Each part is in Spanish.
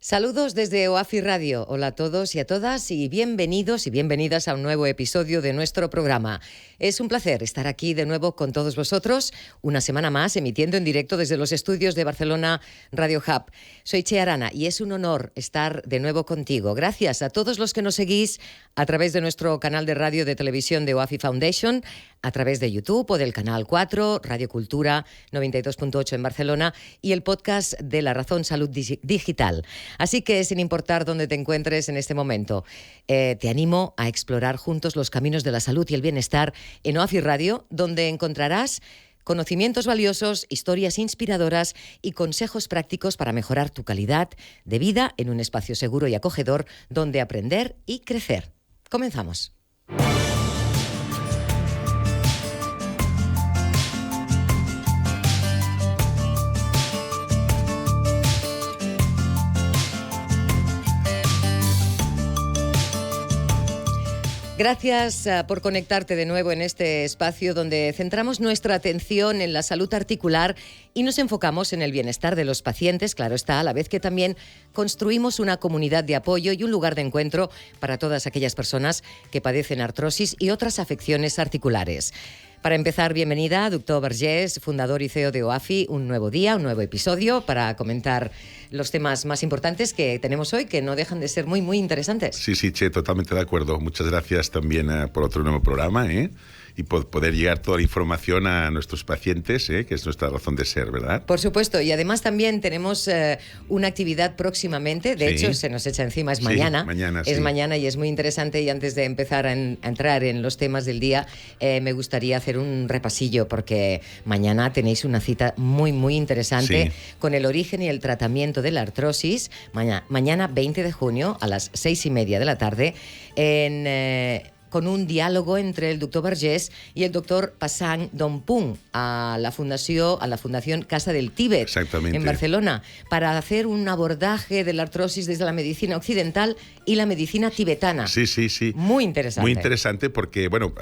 Saludos desde OAFI Radio. Hola a todos y a todas y bienvenidos y bienvenidas a un nuevo episodio de nuestro programa. Es un placer estar aquí de nuevo con todos vosotros, una semana más emitiendo en directo desde los estudios de Barcelona Radio Hub. Soy Che Arana y es un honor estar de nuevo contigo. Gracias a todos los que nos seguís a través de nuestro canal de radio de televisión de OAFI Foundation, a través de YouTube o del Canal 4, Radio Cultura 92.8 en Barcelona y el podcast de La Razón Salud Digital. Así que, sin importar dónde te encuentres en este momento, te animo a explorar juntos los caminos de la salud y el bienestar en OAFI Radio, donde encontrarás conocimientos valiosos, historias inspiradoras y consejos prácticos para mejorar tu calidad de vida en un espacio seguro y acogedor donde aprender y crecer. Comenzamos. Gracias por conectarte de nuevo en este espacio donde centramos nuestra atención en la salud articular y nos enfocamos en el bienestar de los pacientes, claro está, a la vez que también construimos una comunidad de apoyo y un lugar de encuentro para todas aquellas personas que padecen artrosis y otras afecciones articulares. Para empezar, bienvenida, doctor Vergés, fundador y CEO de OAFI. Un nuevo día, un nuevo episodio para comentar los temas más importantes que tenemos hoy, que no dejan de ser muy, muy interesantes. Sí, Che, totalmente de acuerdo. Muchas gracias también por otro nuevo programa, y poder llegar toda la información a nuestros pacientes, que es nuestra razón de ser, ¿verdad? Por supuesto, y además también tenemos una actividad próximamente, de hecho se nos echa encima, es mañana. Es mañana y es muy interesante, y antes de empezar a entrar en los temas del día, me gustaría hacer un repasillo, porque mañana tenéis una cita muy, muy interesante con el origen y el tratamiento de la artrosis, mañana 20 de junio a las 6:30 de la tarde, con un diálogo entre el doctor Vergés y el doctor Pasang Dompung a la Fundación Casa del Tíbet en Barcelona, para hacer un abordaje de la artrosis desde la medicina occidental y la medicina tibetana. Sí. Muy interesante. Muy interesante porque, bueno,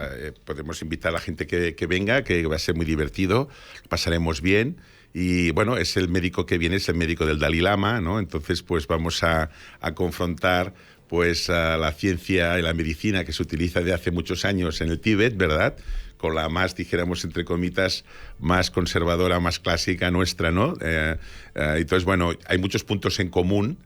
podemos invitar a la gente que venga, que va a ser muy divertido, pasaremos bien. Y bueno, es el médico que viene, es el médico del Dalai Lama, ¿no? Entonces, pues vamos a confrontar pues la ciencia y la medicina que se utiliza de hace muchos años en el Tíbet, ¿verdad?, con la más, dijéramos, entre comitas, más conservadora, más clásica nuestra, ¿no? Entonces, bueno, hay muchos puntos en común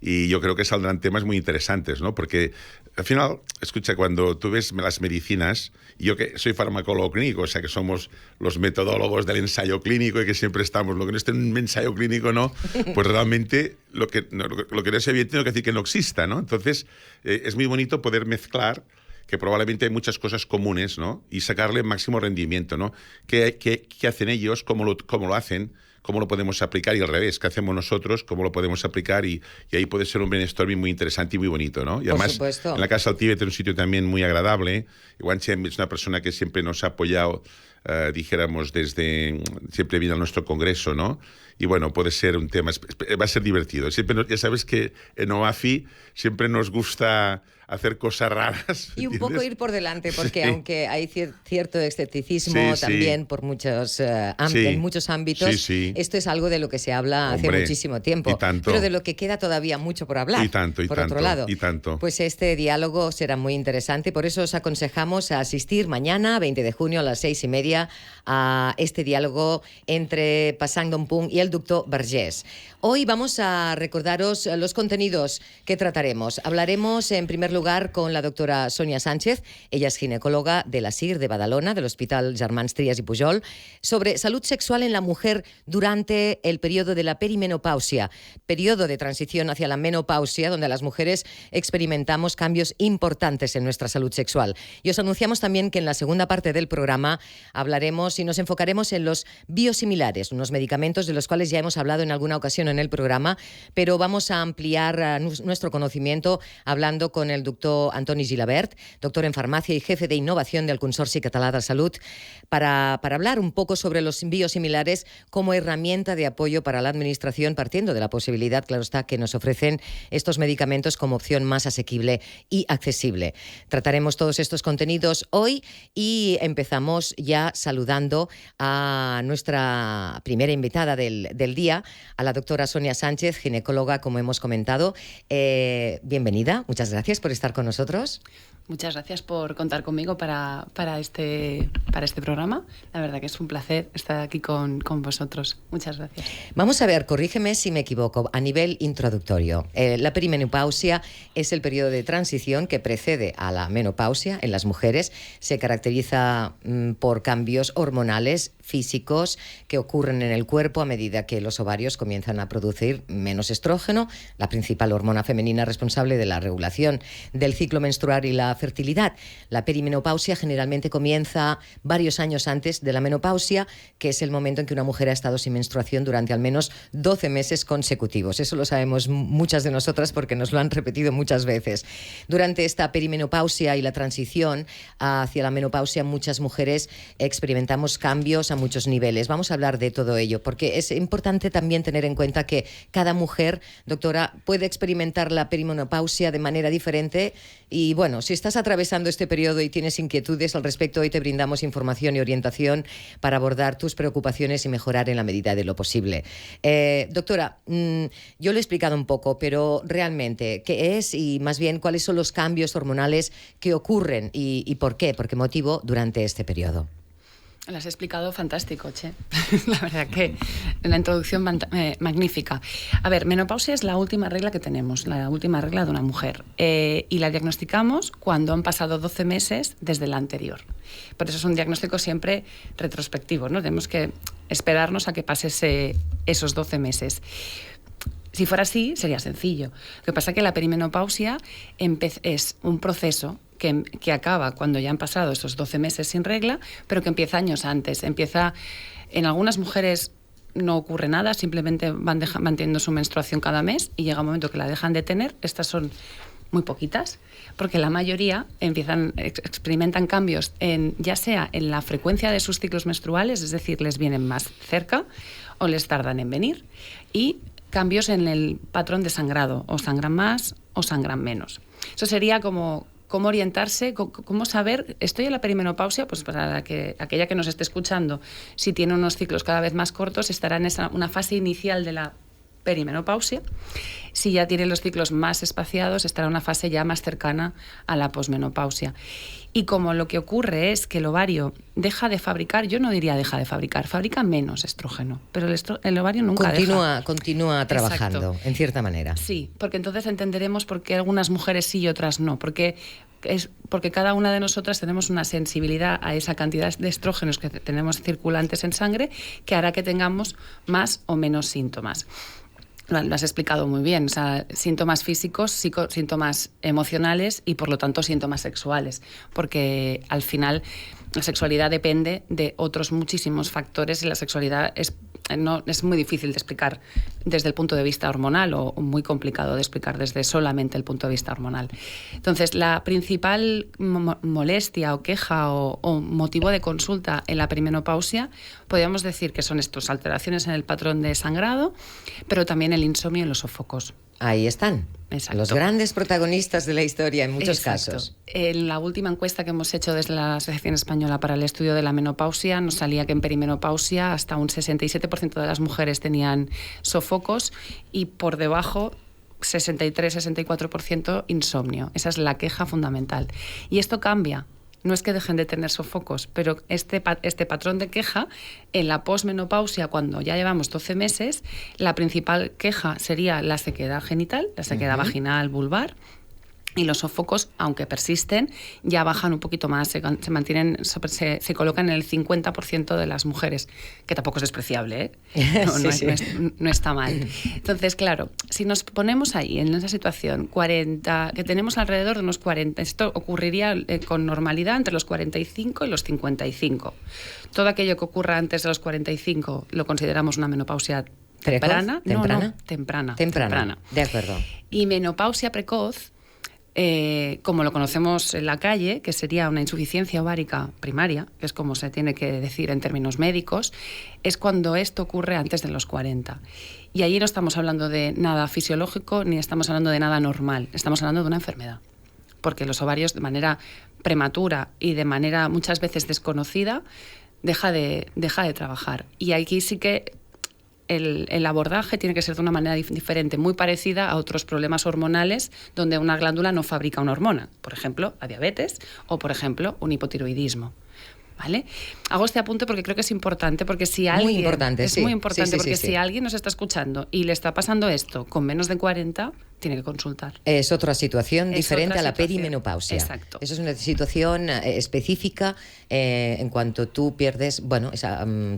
y yo creo que saldrán temas muy interesantes, ¿no? Porque al final, escucha, cuando tú ves las medicinas, yo que soy farmacólogo clínico, o sea que somos los metodólogos del ensayo clínico y que siempre estamos, lo que no esté en un ensayo clínico, ¿no? Pues realmente lo que no es evidente no quiere decir que no exista, ¿no? Entonces, es muy bonito poder mezclar, que probablemente hay muchas cosas comunes, ¿no? Y sacarle máximo rendimiento, ¿no? ¿Qué hacen ellos? ¿Cómo lo hacen? ¿Cómo lo podemos aplicar? Y al revés, ¿qué hacemos nosotros? ¿Cómo lo podemos aplicar? Y ahí puede ser un brainstorming muy interesante y muy bonito, ¿no? Y además, en la Casa del Tíbet es un sitio también muy agradable. Igual es una persona que siempre nos ha apoyado, dijéramos, siempre viene a nuestro congreso, ¿no? Y bueno, puede ser un tema, va a ser divertido. Siempre ya sabes que en OAFI siempre nos gusta hacer cosas raras. Y un poco ir por delante, porque aunque hay cierto escepticismo también por en muchos ámbitos, esto es algo de lo que se habla hace muchísimo tiempo, pero de lo que queda todavía mucho por hablar. Por otro lado, pues este diálogo será muy interesante, por eso os aconsejamos a asistir mañana, 20 de junio a las 6:30, a este diálogo entre Pasang Dompung y el doctor Vergés. Hoy vamos a recordaros los contenidos que trataremos. Hablaremos en primer lugar con la doctora Sonia Sánchez, ella es ginecóloga de la SIR de Badalona, del Hospital Germans Trias y Pujol, sobre salud sexual en la mujer durante el periodo de la perimenopausia, periodo de transición hacia la menopausia, donde las mujeres experimentamos cambios importantes en nuestra salud sexual. Y os anunciamos también que en la segunda parte del programa hablaremos y nos enfocaremos en los biosimilares, unos medicamentos de los cuales ya hemos hablado en alguna ocasión en el programa, pero vamos a ampliar nuestro conocimiento hablando con el doctor Antoni Gilabert, doctor en farmacia y jefe de innovación del Consorci Català de Salut, para hablar un poco sobre los biosimilares como herramienta de apoyo para la administración, partiendo de la posibilidad, claro está, que nos ofrecen estos medicamentos como opción más asequible y accesible. Trataremos todos estos contenidos hoy y empezamos ya saludando a nuestra primera invitada del del día, a la doctora Sonia Sánchez, ginecóloga, como hemos comentado. Bienvenida, muchas gracias por estar con nosotros. Muchas gracias por contar conmigo para este programa. La verdad que es un placer estar aquí con vosotros. Muchas gracias. Vamos a ver, corrígeme si me equivoco, a nivel introductorio. La perimenopausia es el periodo de transición que precede a la menopausia en las mujeres. Se caracteriza por cambios hormonales, físicos, que ocurren en el cuerpo a medida que los ovarios comienzan a producir menos estrógeno, la principal hormona femenina responsable de la regulación del ciclo menstrual y la fertilidad. La perimenopausia generalmente comienza varios años antes de la menopausia, que es el momento en que una mujer ha estado sin menstruación durante al menos 12 meses consecutivos. Eso lo sabemos muchas de nosotras porque nos lo han repetido muchas veces. Durante esta perimenopausia y la transición hacia la menopausia, muchas mujeres experimentamos cambios a muchos niveles. Vamos a hablar de todo ello, porque es importante también tener en cuenta que cada mujer, doctora, puede experimentar la perimenopausia de manera diferente. Y bueno, si estás atravesando este periodo y tienes inquietudes al respecto, hoy te brindamos información y orientación para abordar tus preocupaciones y mejorar en la medida de lo posible. Doctora, yo lo he explicado un poco, pero realmente, ¿qué es y más bien cuáles son los cambios hormonales que ocurren y por qué? ¿Por qué motivo durante este periodo? Lo has explicado fantástico, Che. La verdad que la introducción magnífica. A ver, menopausia es la última regla que tenemos, la última regla de una mujer. Y la diagnosticamos cuando han pasado 12 meses desde la anterior. Por eso es un diagnóstico siempre retrospectivo, ¿no? Tenemos que esperarnos a que pase esos 12 meses. Si fuera así, sería sencillo. Lo que pasa es que la perimenopausia es un proceso que acaba cuando ya han pasado esos 12 meses sin regla, pero que empieza años antes. En algunas mujeres no ocurre nada, simplemente van teniendo su menstruación cada mes y llega un momento que la dejan de tener. Estas son muy poquitas, porque la mayoría experimentan cambios ya sea en la frecuencia de sus ciclos menstruales, es decir, les vienen más cerca o les tardan en venir, y cambios en el patrón de sangrado, o sangran más o sangran menos. Eso sería como cómo orientarse, cómo saber, estoy en la perimenopausia, pues para aquella que nos esté escuchando, si tiene unos ciclos cada vez más cortos, estará en una fase inicial de la perimenopausia. Si ya tiene los ciclos más espaciados, estará en una fase ya más cercana a la posmenopausia. Y como lo que ocurre es que el ovario deja de fabricar, yo no diría deja de fabricar, fabrica menos estrógeno, pero el ovario nunca continúa trabajando. Exacto. En cierta manera. Sí, porque entonces entenderemos por qué algunas mujeres sí y otras no, porque cada una de nosotras tenemos una sensibilidad a esa cantidad de estrógenos que tenemos circulantes en sangre que hará que tengamos más o menos síntomas. Lo has explicado muy bien, o sea, síntomas físicos, síntomas emocionales y por lo tanto síntomas sexuales, porque al final la sexualidad depende de otros muchísimos factores y la sexualidad es muy difícil de explicar desde el punto de vista hormonal o muy complicado de explicar desde solamente el punto de vista hormonal. Entonces, la principal molestia o queja o motivo de consulta en la perimenopausia podríamos decir que son estas alteraciones en el patrón de sangrado, pero también el insomnio y los sofocos. Ahí están. Exacto. Los grandes protagonistas de la historia en muchos casos. En la última encuesta que hemos hecho desde la Asociación Española para el Estudio de la Menopausia nos salía que en perimenopausia hasta un 67% de las mujeres tenían sofocos y por debajo 63-64% insomnio. Esa es la queja fundamental. Y esto cambia. No es que dejen de tener sofocos, pero este patrón de queja en la posmenopausia, cuando ya llevamos 12 meses, la principal queja sería la sequedad genital, la sequedad vaginal, vulvar, y los sofocos, aunque persisten, ya bajan un poquito más, se colocan en el 50% de las mujeres, que tampoco es despreciable, ¿eh? No está mal. Entonces, claro, si nos ponemos ahí, en esa situación, que tenemos alrededor de unos 40, esto ocurriría con normalidad entre los 45 y los 55. Todo aquello que ocurra antes de los 45 lo consideramos una menopausia temprana. Temprana. De acuerdo. Y menopausia precoz, como lo conocemos en la calle, que sería una insuficiencia ovárica primaria, que es como se tiene que decir en términos médicos, es cuando esto ocurre antes de los 40. Y allí no estamos hablando de nada fisiológico ni estamos hablando de nada normal, estamos hablando de una enfermedad. Porque los ovarios, de manera prematura y de manera muchas veces desconocida, deja de trabajar. Y aquí sí que el abordaje tiene que ser de una manera diferente, muy parecida a otros problemas hormonales donde una glándula no fabrica una hormona, por ejemplo, la diabetes o, por ejemplo, un hipotiroidismo. ¿Vale? Hago este apunte porque creo que es importante, porque si alguien... Muy importante, es muy importante, porque si alguien nos está escuchando y le está pasando esto con menos de 40, tiene que consultar. Es otra situación diferente a la perimenopausia. Exacto. Eso es una situación específica en cuanto tú pierdes,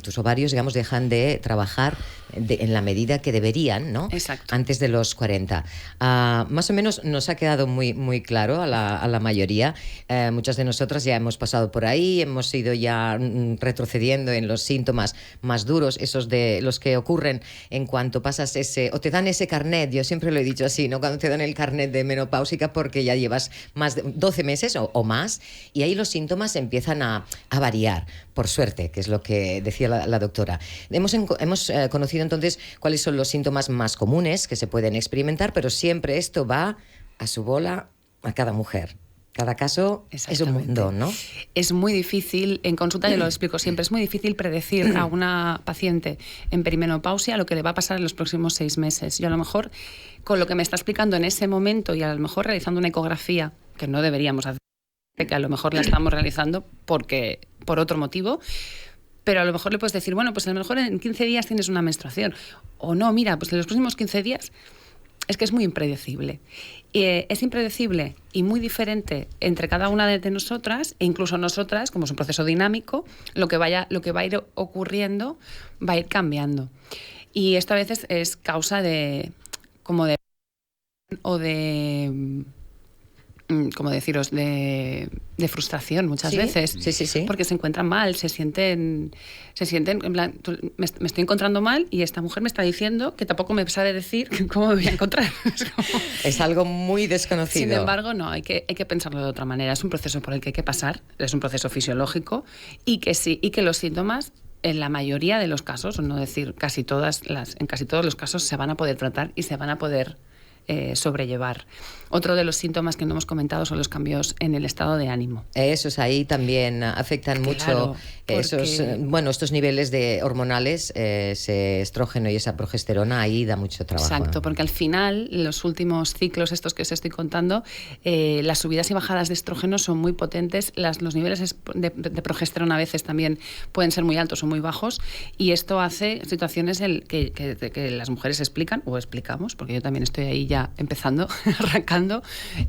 tus ovarios, digamos, dejan de trabajar en la medida que deberían, ¿no? Exacto. Antes de los 40. Más o menos nos ha quedado muy, muy claro a la mayoría. Muchas de nosotras ya hemos pasado por ahí, hemos ido ya retrocediendo en los síntomas más duros, esos de los que ocurren en cuanto pasas o te dan ese carnet, yo siempre lo he dicho así, ¿no? Cuando te dan el carnet de menopáusica porque ya llevas más de 12 meses o más, y ahí los síntomas empiezan a variar, por suerte, que es lo que decía la doctora. Hemos conocido entonces cuáles son los síntomas más comunes que se pueden experimentar, pero siempre esto va a su bola a cada mujer. Cada caso es un mundo, ¿no? Es muy difícil, en consulta yo lo explico siempre, es muy difícil predecir a una paciente en perimenopausia lo que le va a pasar en los próximos 6 meses. Yo a lo mejor, con lo que me está explicando en ese momento y a lo mejor realizando una ecografía, que no deberíamos hacer, que a lo mejor la estamos realizando por otro motivo, pero a lo mejor le puedes decir, bueno, pues a lo mejor en 15 días tienes una menstruación. O no, mira, pues en los próximos 15 días... Es que es muy impredecible. Es impredecible y muy diferente entre cada una de nosotras, e incluso nosotras, como es un proceso dinámico, lo que va a ir ocurriendo va a ir cambiando. Y esto a veces es causa de frustración muchas veces. Sí. Porque se encuentran mal, se sienten en plan, me estoy encontrando mal y esta mujer me está diciendo que tampoco me sabe decir cómo me voy a encontrar. Es algo muy desconocido. Sin embargo, no, hay que pensarlo de otra manera. Es un proceso por el que hay que pasar, es un proceso fisiológico y que los síntomas, en la mayoría de los casos, o no decir en casi todos los casos, se van a poder tratar y se van a poder sobrellevar. Otro de los síntomas que no hemos comentado son los cambios en el estado de ánimo. Esos ahí también afectan mucho estos niveles de hormonales, ese estrógeno y esa progesterona, ahí da mucho trabajo. Exacto, porque al final, los últimos ciclos estos que os estoy contando, las subidas y bajadas de estrógeno son muy potentes, los niveles de progesterona a veces también pueden ser muy altos o muy bajos, y esto hace situaciones que las mujeres explican, o explicamos, porque yo también estoy ahí ya empezando, arrancando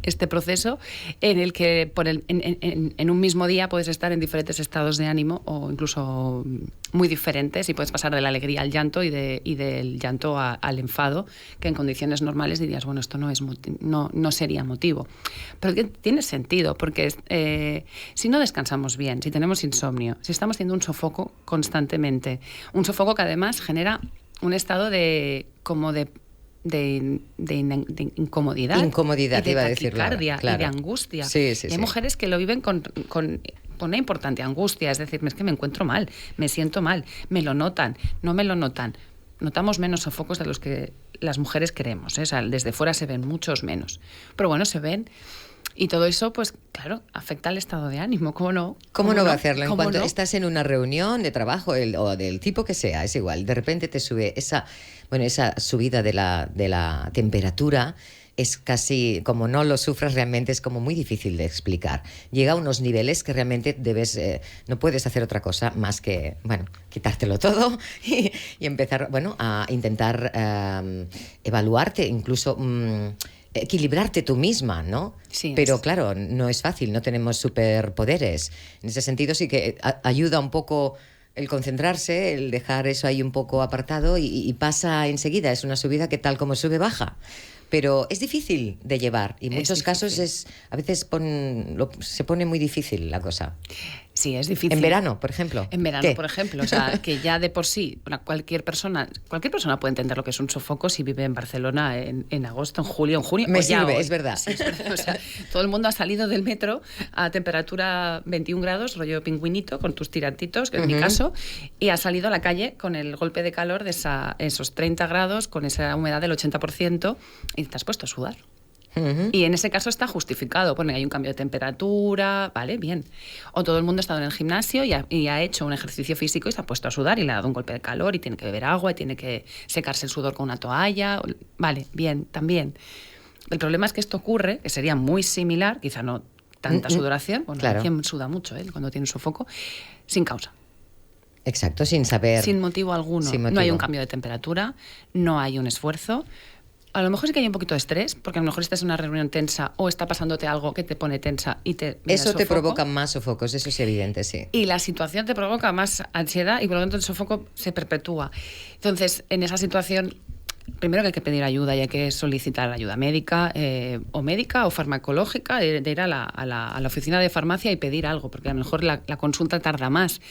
este proceso, en el que en un mismo día puedes estar en diferentes estados de ánimo o incluso muy diferentes, y puedes pasar de la alegría al llanto y del llanto al enfado, que en condiciones normales dirías, bueno, esto no sería motivo. Pero que tiene sentido, porque si no descansamos bien, si tenemos insomnio, si estamos teniendo un sofoco constantemente, un sofoco que además genera un estado de incomodidad. Incomodidad, y de iba a decirlo. Taquicardia, claro. Y de angustia. Sí, hay mujeres que lo viven con una importante angustia, es decir, es que me encuentro mal, me siento mal, me lo notan, no me lo notan. Notamos menos sofocos de los que las mujeres queremos, ¿eh? O sea, desde fuera se ven muchos menos. Pero bueno, se ven. Y todo eso, pues claro, afecta al estado de ánimo. ¿Cómo no? ¿Cómo no va a hacerlo? En cuanto estás en una reunión de trabajo o del tipo que sea, es igual. De repente te sube esa subida de la temperatura. Es casi, como no lo sufras realmente, es como muy difícil de explicar. Llega a unos niveles que realmente no puedes hacer otra cosa más que, quitártelo todo y empezar, a intentar evaluarte, incluso equilibrarte tú misma, ¿no? Sí, pero claro, no es fácil, no tenemos superpoderes. En ese sentido sí que ayuda un poco el concentrarse, el dejar eso ahí un poco apartado y pasa enseguida. Es una subida que tal como sube, baja. Pero es difícil de llevar y en muchos casos a veces se pone muy difícil la cosa. Sí, es difícil. En verano, por ejemplo. En verano, por ejemplo. O sea, que ya de por sí cualquier persona puede entender lo que es un sofoco si vive en Barcelona en agosto, en julio, en junio. Me sirve, es verdad. Sí, es verdad. O sea, todo el mundo ha salido del metro a temperatura 21 grados, rollo pingüinito, con tus tirantitos, que en mi caso, y ha salido a la calle con el golpe de calor de esos 30 grados, con esa humedad del 80%, y te has puesto a sudar. Y en ese caso está justificado. Pone, hay un cambio de temperatura, vale, bien. O todo el mundo ha estado en el gimnasio y ha hecho un ejercicio físico y se ha puesto a sudar y le ha dado un golpe de calor y tiene que beber agua y tiene que secarse el sudor con una toalla. Vale, bien, también. El problema es que esto ocurre, que sería muy similar, quizá no tanta sudoración, bueno, claro. quien suda mucho cuando tiene un sofoco, sin causa. Exacto, sin saber. Sin motivo alguno. Sin motivo. No hay un cambio de temperatura, no hay un esfuerzo. A lo mejor sí que hay un poquito de estrés, porque a lo mejor estás en una reunión tensa o está pasándote algo que te pone tensa y te... Eso te provoca más sofocos, eso es evidente, sí. Y la situación te provoca más ansiedad y por lo tanto el sofoco se perpetúa. Entonces, en esa situación, primero que hay que pedir ayuda y hay que solicitar ayuda médica o farmacológica, de ir a la oficina de farmacia y pedir algo, porque a lo mejor la consulta tarda más.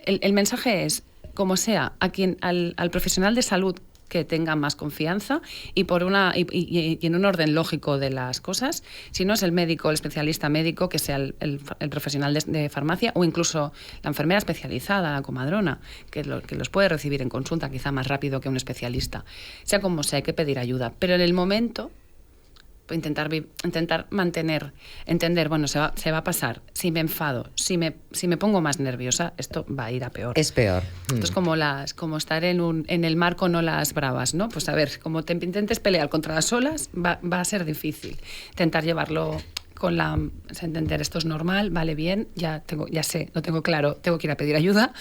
El mensaje es, como sea, al profesional de salud que tenga más confianza y en un orden lógico de las cosas. Si no es el médico, el especialista médico, que sea el profesional de farmacia o incluso la enfermera especializada, la comadrona, que los puede recibir en consulta quizá más rápido que un especialista. Sea como sea, hay que pedir ayuda. Pero en el momento, intentar entender, bueno, se va a pasar. Si me enfado, si me pongo más nerviosa, esto va a ir a peor. Es peor. Entonces, como estar en el mar con olas bravas, ¿no? Pues a ver, como te intentes pelear contra las olas, va a ser difícil. Intentar llevarlo entender esto es normal, vale, bien, ya sé, lo tengo claro, tengo que ir a pedir ayuda,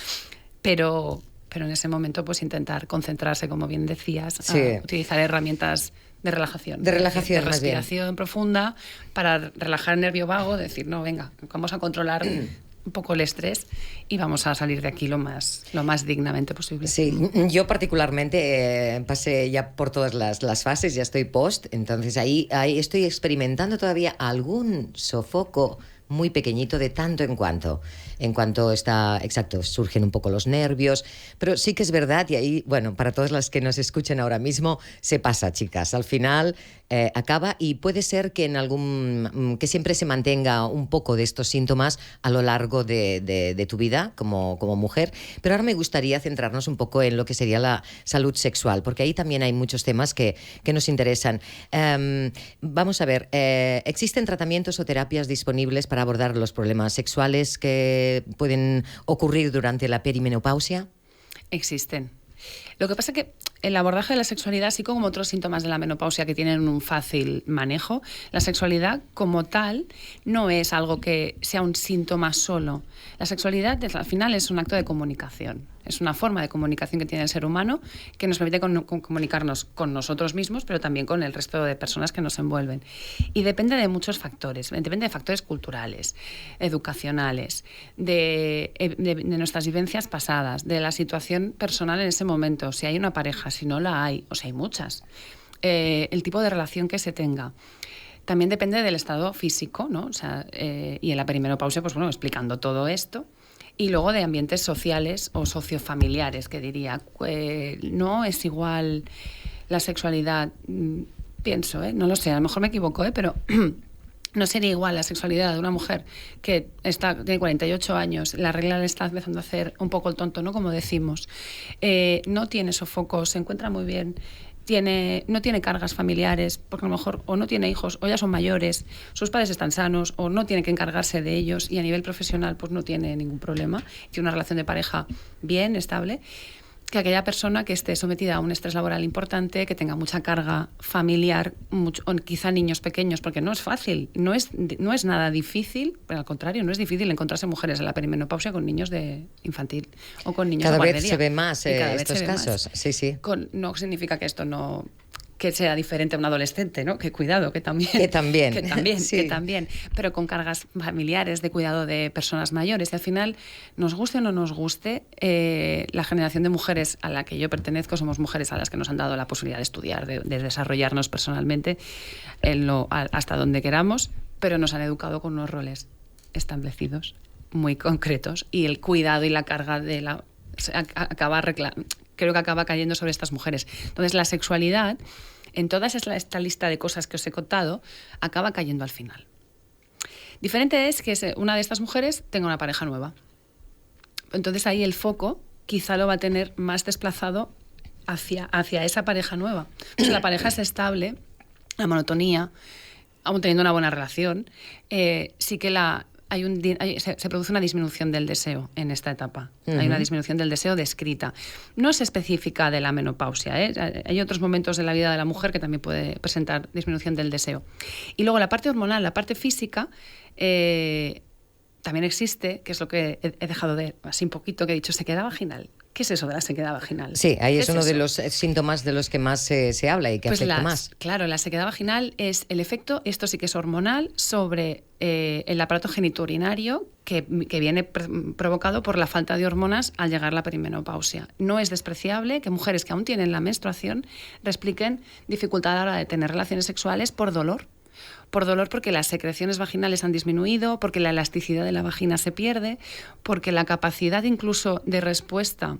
pero en ese momento pues intentar concentrarse, como bien decías, utilizar herramientas de relajación. De respiración profunda para relajar el nervio vago, decir, no, venga, vamos a controlar un poco el estrés y vamos a salir de aquí lo más dignamente posible. Sí, yo particularmente pasé ya por todas las fases, ya estoy post, entonces ahí estoy experimentando todavía algún sofoco muy pequeñito de tanto en cuanto surgen un poco los nervios, pero sí que es verdad, y ahí, bueno, para todas las que nos escuchen ahora mismo, se pasa, chicas, al final acaba y puede ser que que siempre se mantenga un poco de estos síntomas a lo largo de tu vida como mujer, pero ahora me gustaría centrarnos un poco en lo que sería la salud sexual, porque ahí también hay muchos temas que nos interesan. Vamos a ver, ¿existen tratamientos o terapias disponibles para abordar los problemas sexuales que pueden ocurrir durante la perimenopausia? Existen. Lo que pasa es que el abordaje de la sexualidad, así como otros síntomas de la menopausia que tienen un fácil manejo, la sexualidad como tal no es algo que sea un síntoma solo. La sexualidad al final es un acto de comunicación. Es una forma de comunicación que tiene el ser humano que nos permite comunicarnos con nosotros mismos, pero también con el resto de personas que nos envuelven. Y depende de muchos factores. Depende de factores culturales, educacionales, de nuestras vivencias pasadas, de la situación personal en ese momento, si hay una pareja, si no la hay, o si hay muchas, el tipo de relación que se tenga. También depende del estado físico, ¿no? O sea, y en la perimenopausia, pues bueno, explicando todo esto. Y luego de ambientes sociales o sociofamiliares, que diría. No es igual la sexualidad, pienso, no lo sé, a lo mejor me equivoco, pero no sería igual la sexualidad de una mujer que tiene 48 años, la regla le está empezando a hacer un poco el tonto, ¿no? Como decimos. No tiene sofocos, se encuentra muy bien. No tiene cargas familiares, porque a lo mejor o no tiene hijos, o ya son mayores, sus padres están sanos, o no tiene que encargarse de ellos, y a nivel profesional pues no tiene ningún problema, tiene una relación de pareja bien, estable, que aquella persona que esté sometida a un estrés laboral importante, que tenga mucha carga familiar, o quizá niños pequeños, porque no es fácil, no es nada difícil, pero al contrario, no es difícil encontrarse mujeres en la perimenopausia con niños de infantil o con niños de guardería. Cada vez se ve más estos casos, sí. No significa que esto no... que sea diferente a un adolescente, ¿no? Que cuidado, que también. Pero con cargas familiares de cuidado de personas mayores. Y al final, nos guste o no nos guste, la generación de mujeres a la que yo pertenezco somos mujeres a las que nos han dado la posibilidad de estudiar, de desarrollarnos personalmente hasta donde queramos, pero nos han educado con unos roles establecidos, muy concretos, y el cuidado y la carga creo que acaba cayendo sobre estas mujeres. Entonces, la sexualidad, en toda esta lista de cosas que os he contado, acaba cayendo al final. Diferente es que una de estas mujeres tenga una pareja nueva. Entonces, ahí el foco quizá lo va a tener más desplazado hacia esa pareja nueva. O sea, la pareja es estable, la monotonía, aún teniendo una buena relación, sí que se produce una disminución del deseo en esta etapa. Hay una disminución del deseo descrita. No es específica de la menopausia, hay otros momentos de la vida de la mujer que también puede presentar disminución del deseo. Y luego la parte hormonal, la parte física, también existe, que es lo que he dejado de, así un poquito, que he dicho, sequedad vaginal. ¿Qué es eso de la sequedad vaginal? Sí, ahí es uno de los síntomas de los que más se habla y que afecta más. Claro, la sequedad vaginal es el efecto, esto sí que es hormonal, sobre el aparato genitourinario que viene provocado por la falta de hormonas al llegar a la perimenopausia. No es despreciable que mujeres que aún tienen la menstruación expliquen dificultad a la hora de tener relaciones sexuales por dolor. Por dolor porque las secreciones vaginales han disminuido, porque la elasticidad de la vagina se pierde, porque la capacidad incluso de respuesta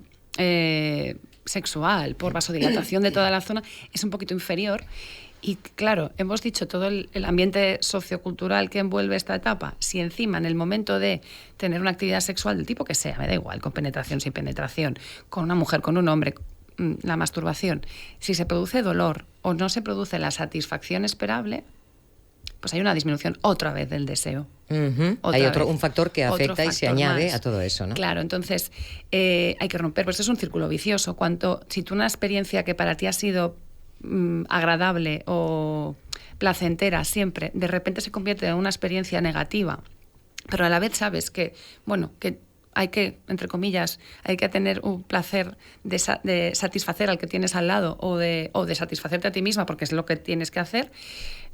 sexual por vasodilatación de toda la zona es un poquito inferior. Y claro, hemos dicho todo el ambiente sociocultural que envuelve esta etapa. Si encima en el momento de tener una actividad sexual del tipo que sea, me da igual, con penetración, sin penetración, con una mujer, con un hombre, la masturbación, si se produce dolor o no se produce la satisfacción esperable, pues hay una disminución otra vez del deseo. Hay un factor que afecta y se añade a todo eso, ¿no? Claro, entonces hay que romper, pues es un círculo vicioso. Si tú una experiencia que para ti ha sido agradable o placentera siempre, de repente se convierte en una experiencia negativa, pero a la vez sabes que, bueno, que hay que, entre comillas, hay que tener un placer de satisfacer al que tienes al lado o de satisfacerte a ti misma porque es lo que tienes que hacer,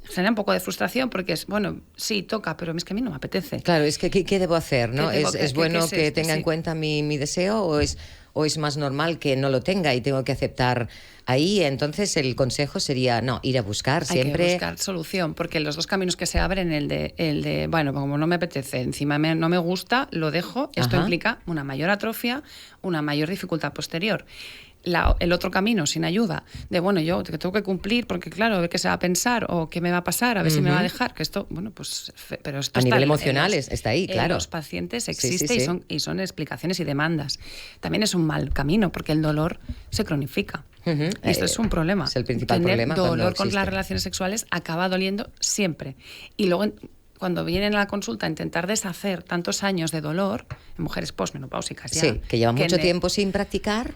genera un poco de frustración porque es, bueno, sí, toca, pero es que a mí no me apetece. Claro, es que ¿qué debo hacer? ¿No? ¿Es bueno que tenga en cuenta mi deseo o es más normal que no lo tenga y tengo que aceptar ahí? Entonces el consejo sería, ir a buscar siempre. Hay que buscar solución, porque los dos caminos que se abren, el de bueno, como no me apetece, encima no me gusta, lo dejo, esto implica una mayor atrofia, una mayor dificultad posterior. El otro camino, sin ayuda, de bueno, yo que tengo que cumplir porque claro, a ver qué se va a pensar o qué me va a pasar, a ver si me va a dejar, que esto, bueno, pues pero esto a nivel emocional está ahí, claro. En los pacientes existe y son explicaciones y demandas. También es un mal camino porque el dolor se cronifica. Y esto es un problema. Es el principal problema. Dolor con las relaciones sexuales acaba doliendo siempre. Y luego cuando vienen a la consulta a intentar deshacer tantos años de dolor en mujeres posmenopáusicas ya, sí, que llevan mucho tiempo sin practicar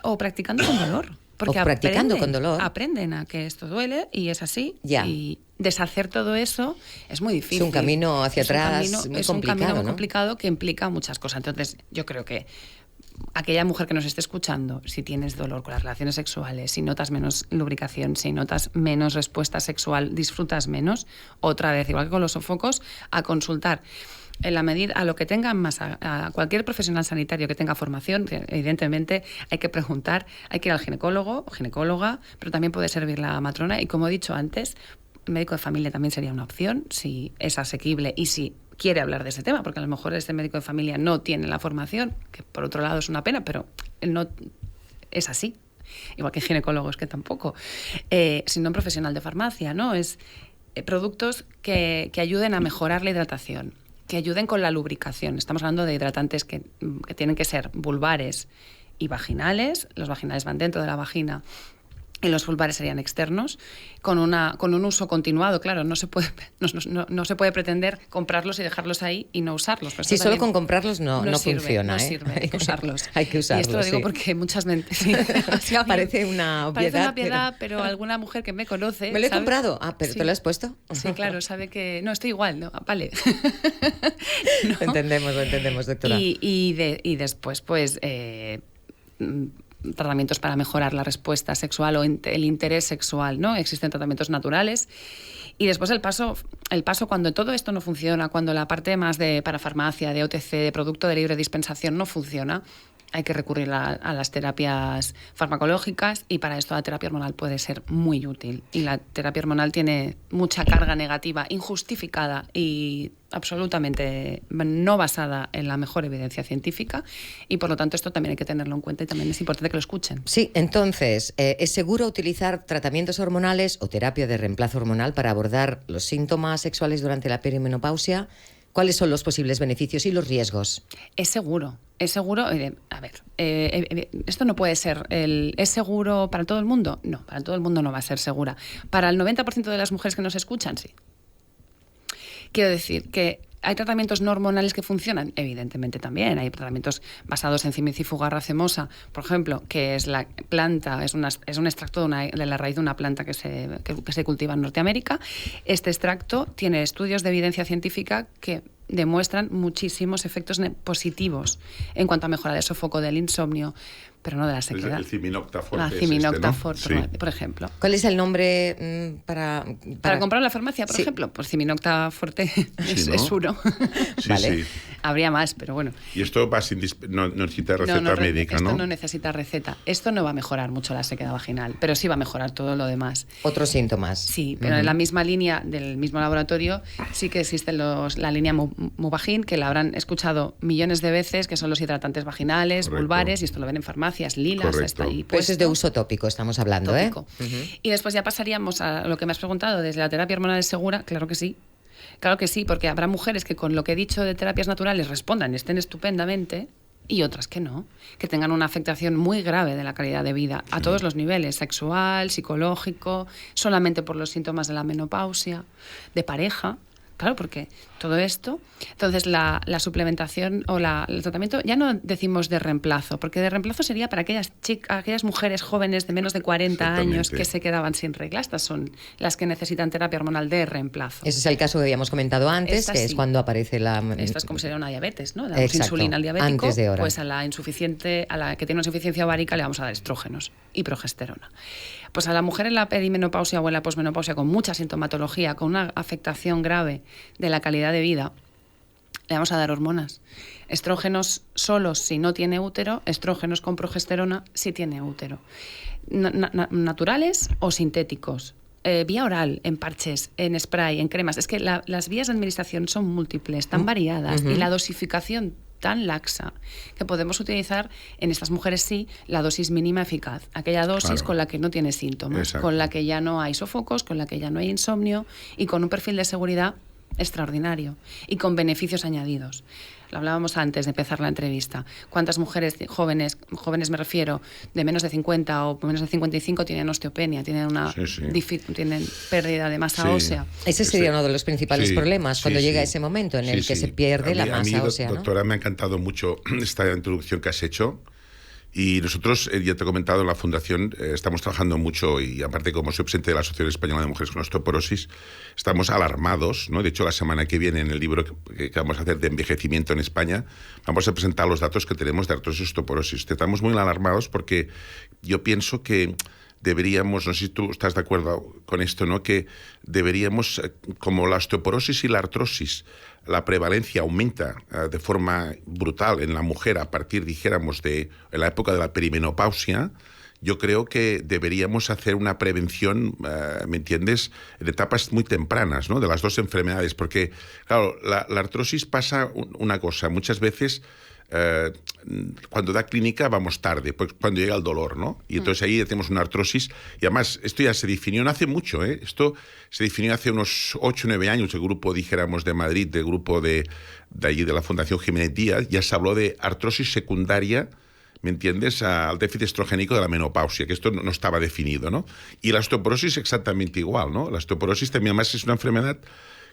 o practicando con dolor. Porque aprenden a que esto duele y es así. Ya. Y deshacer todo eso es muy difícil. Es un camino hacia atrás muy complicado, un camino muy ¿no? complicado que implica muchas cosas. Entonces, yo creo que aquella mujer que nos esté escuchando, si tienes dolor con las relaciones sexuales, si notas menos lubricación, si notas menos respuesta sexual, disfrutas menos, otra vez, igual que con los sofocos, a consultar. En la medida, a lo que tengan más, a cualquier profesional sanitario que tenga formación, evidentemente hay que preguntar, hay que ir al ginecólogo o ginecóloga, pero también puede servir la matrona y como he dicho antes, el médico de familia también sería una opción si es asequible y si quiere hablar de ese tema, porque a lo mejor este médico de familia no tiene la formación, que por otro lado es una pena, pero él no es así, igual que ginecólogos que tampoco, sino un profesional de farmacia, ¿no? Es productos que ayuden a mejorar la hidratación, que ayuden con la lubricación. Estamos hablando de hidratantes que tienen que ser vulvares y vaginales. Los vaginales van dentro de la vagina y los vulvares serían externos, con un uso continuado. Claro, no se puede pretender comprarlos y dejarlos ahí y no usarlos. Sí, solo con comprarlos no funciona. No sirve, hay que usarlos. Hay que usarlos, y esto lo digo porque muchas mentes... Parece una obviedad. Parece una piedad, pero alguna mujer que me conoce... Me lo he comprado. Pero ¿te lo has puesto? Sí, claro, sabe que... No, estoy igual, ¿no? Vale. ¿No? Lo entendemos, doctora. Y después, pues... tratamientos para mejorar la respuesta sexual o el interés sexual, ¿no? Existen tratamientos naturales. Y después el paso cuando todo esto no funciona, cuando la parte más de parafarmacia, de OTC, de producto de libre dispensación no funciona, hay que recurrir a las terapias farmacológicas y para esto la terapia hormonal puede ser muy útil. Y la terapia hormonal tiene mucha carga negativa, injustificada y absolutamente no basada en la mejor evidencia científica y por lo tanto esto también hay que tenerlo en cuenta y también es importante que lo escuchen. Sí, entonces, ¿es seguro utilizar tratamientos hormonales o terapia de reemplazo hormonal para abordar los síntomas sexuales durante la perimenopausia? ¿Cuáles son los posibles beneficios y los riesgos? Es seguro. A ver, esto no puede ser. ¿Es seguro para todo el mundo? No, para todo el mundo no va a ser segura. Para el 90% de las mujeres que nos escuchan, sí. Quiero decir que ¿hay tratamientos no hormonales que funcionan? Evidentemente también. Hay tratamientos basados en cimicifuga racemosa, por ejemplo, que es la planta, es un extracto de la raíz de una planta que se cultiva en Norteamérica. Este extracto tiene estudios de evidencia científica que demuestran muchísimos efectos positivos en cuanto a mejorar el sofoco, del insomnio, pero no de la sequedad. El Ciminocta Forte. La Ciminocta Forte, sí. por ejemplo. ¿Cuál es el nombre para comprar en la farmacia, por ejemplo? Pues Ciminocta Forte es uno. Sí, vale. Sí. Habría más, pero bueno. Y esto no necesita receta médica, ¿no? Esto no necesita receta. Esto no va a mejorar mucho la sequedad vaginal, pero sí va a mejorar todo lo demás. Otros síntomas. Sí, pero en la misma línea del mismo laboratorio sí que existe la línea Muvagin, que la habrán escuchado millones de veces, que son los hidratantes vaginales, vulvares, y esto lo ven en farmacias, Lilas, está ahí. Pues es de uso tópico, estamos hablando, tópico. Y después ya pasaríamos a lo que me has preguntado, ¿desde la terapia hormonal es segura? Claro que sí. Claro que sí, porque habrá mujeres que con lo que he dicho de terapias naturales respondan, estén estupendamente, y otras que no, que tengan una afectación muy grave de la calidad de vida a todos los niveles, sexual, psicológico, solamente por los síntomas de la menopausia, de pareja. Claro, porque todo esto, entonces la suplementación o el tratamiento, ya no decimos de reemplazo, porque de reemplazo sería para aquellas mujeres jóvenes de menos de 40 años que se quedaban sin regla. Estas son las que necesitan terapia hormonal de reemplazo. Ese es el caso que habíamos comentado antes, que es cuando aparece la... Esto es como sería una diabetes, ¿no? Damos insulina al diabético, antes de hora. Pues a la que tiene una insuficiencia ovárica le vamos a dar estrógenos y progesterona. Pues a la mujer en la perimenopausia o en la posmenopausia con mucha sintomatología, con una afectación grave de la calidad de vida, le vamos a dar hormonas. Estrógenos solos si no tiene útero, estrógenos con progesterona si tiene útero. Naturales o sintéticos. Vía oral, en parches, en spray, en cremas. Es que las vías de administración son múltiples, tan variadas, y la dosificación tan laxa que podemos utilizar en estas mujeres sí la dosis mínima eficaz, aquella dosis con la que no tiene síntomas, con la que ya no hay sofocos, con la que ya no hay insomnio y con un perfil de seguridad extraordinario y con beneficios añadidos. Lo hablábamos antes de empezar la entrevista. ¿Cuántas mujeres jóvenes me refiero, de menos de 50 o menos de 55 tienen osteopenia, tienen tienen pérdida de masa ósea? Ese sería uno de los principales problemas cuando llega ese momento en el que se pierde la masa ósea, ¿no? Doctora, me ha encantado mucho esta introducción que has hecho. Y nosotros, ya te he comentado, en la Fundación estamos trabajando mucho, y aparte como soy presidente de la Asociación Española de Mujeres con Osteoporosis, estamos alarmados, ¿no? De hecho, la semana que viene, en el libro que vamos a hacer de envejecimiento en España, vamos a presentar los datos que tenemos de artrosis y osteoporosis. Estamos muy alarmados porque yo pienso que deberíamos, no sé si tú estás de acuerdo con esto, ¿no? Que deberíamos, como la osteoporosis y la artrosis, la prevalencia aumenta de forma brutal en la mujer a partir, dijéramos, en la época de la perimenopausia. Yo creo que deberíamos hacer una prevención, ¿me entiendes?, en etapas muy tempranas, ¿no?, de las dos enfermedades, porque, claro, la artrosis pasa una cosa, muchas veces cuando da clínica vamos tarde, pues cuando llega el dolor, ¿no? Y entonces ahí tenemos una artrosis, y además esto ya se definió no hace mucho, esto se definió hace unos 8 o 9 años, el grupo, dijéramos, de Madrid, del grupo de allí de la Fundación Jiménez Díaz, ya se habló de artrosis secundaria, ¿me entiendes?, al déficit estrogénico de la menopausia, que esto no estaba definido, ¿no? Y la osteoporosis exactamente igual, ¿no? La osteoporosis también además es una enfermedad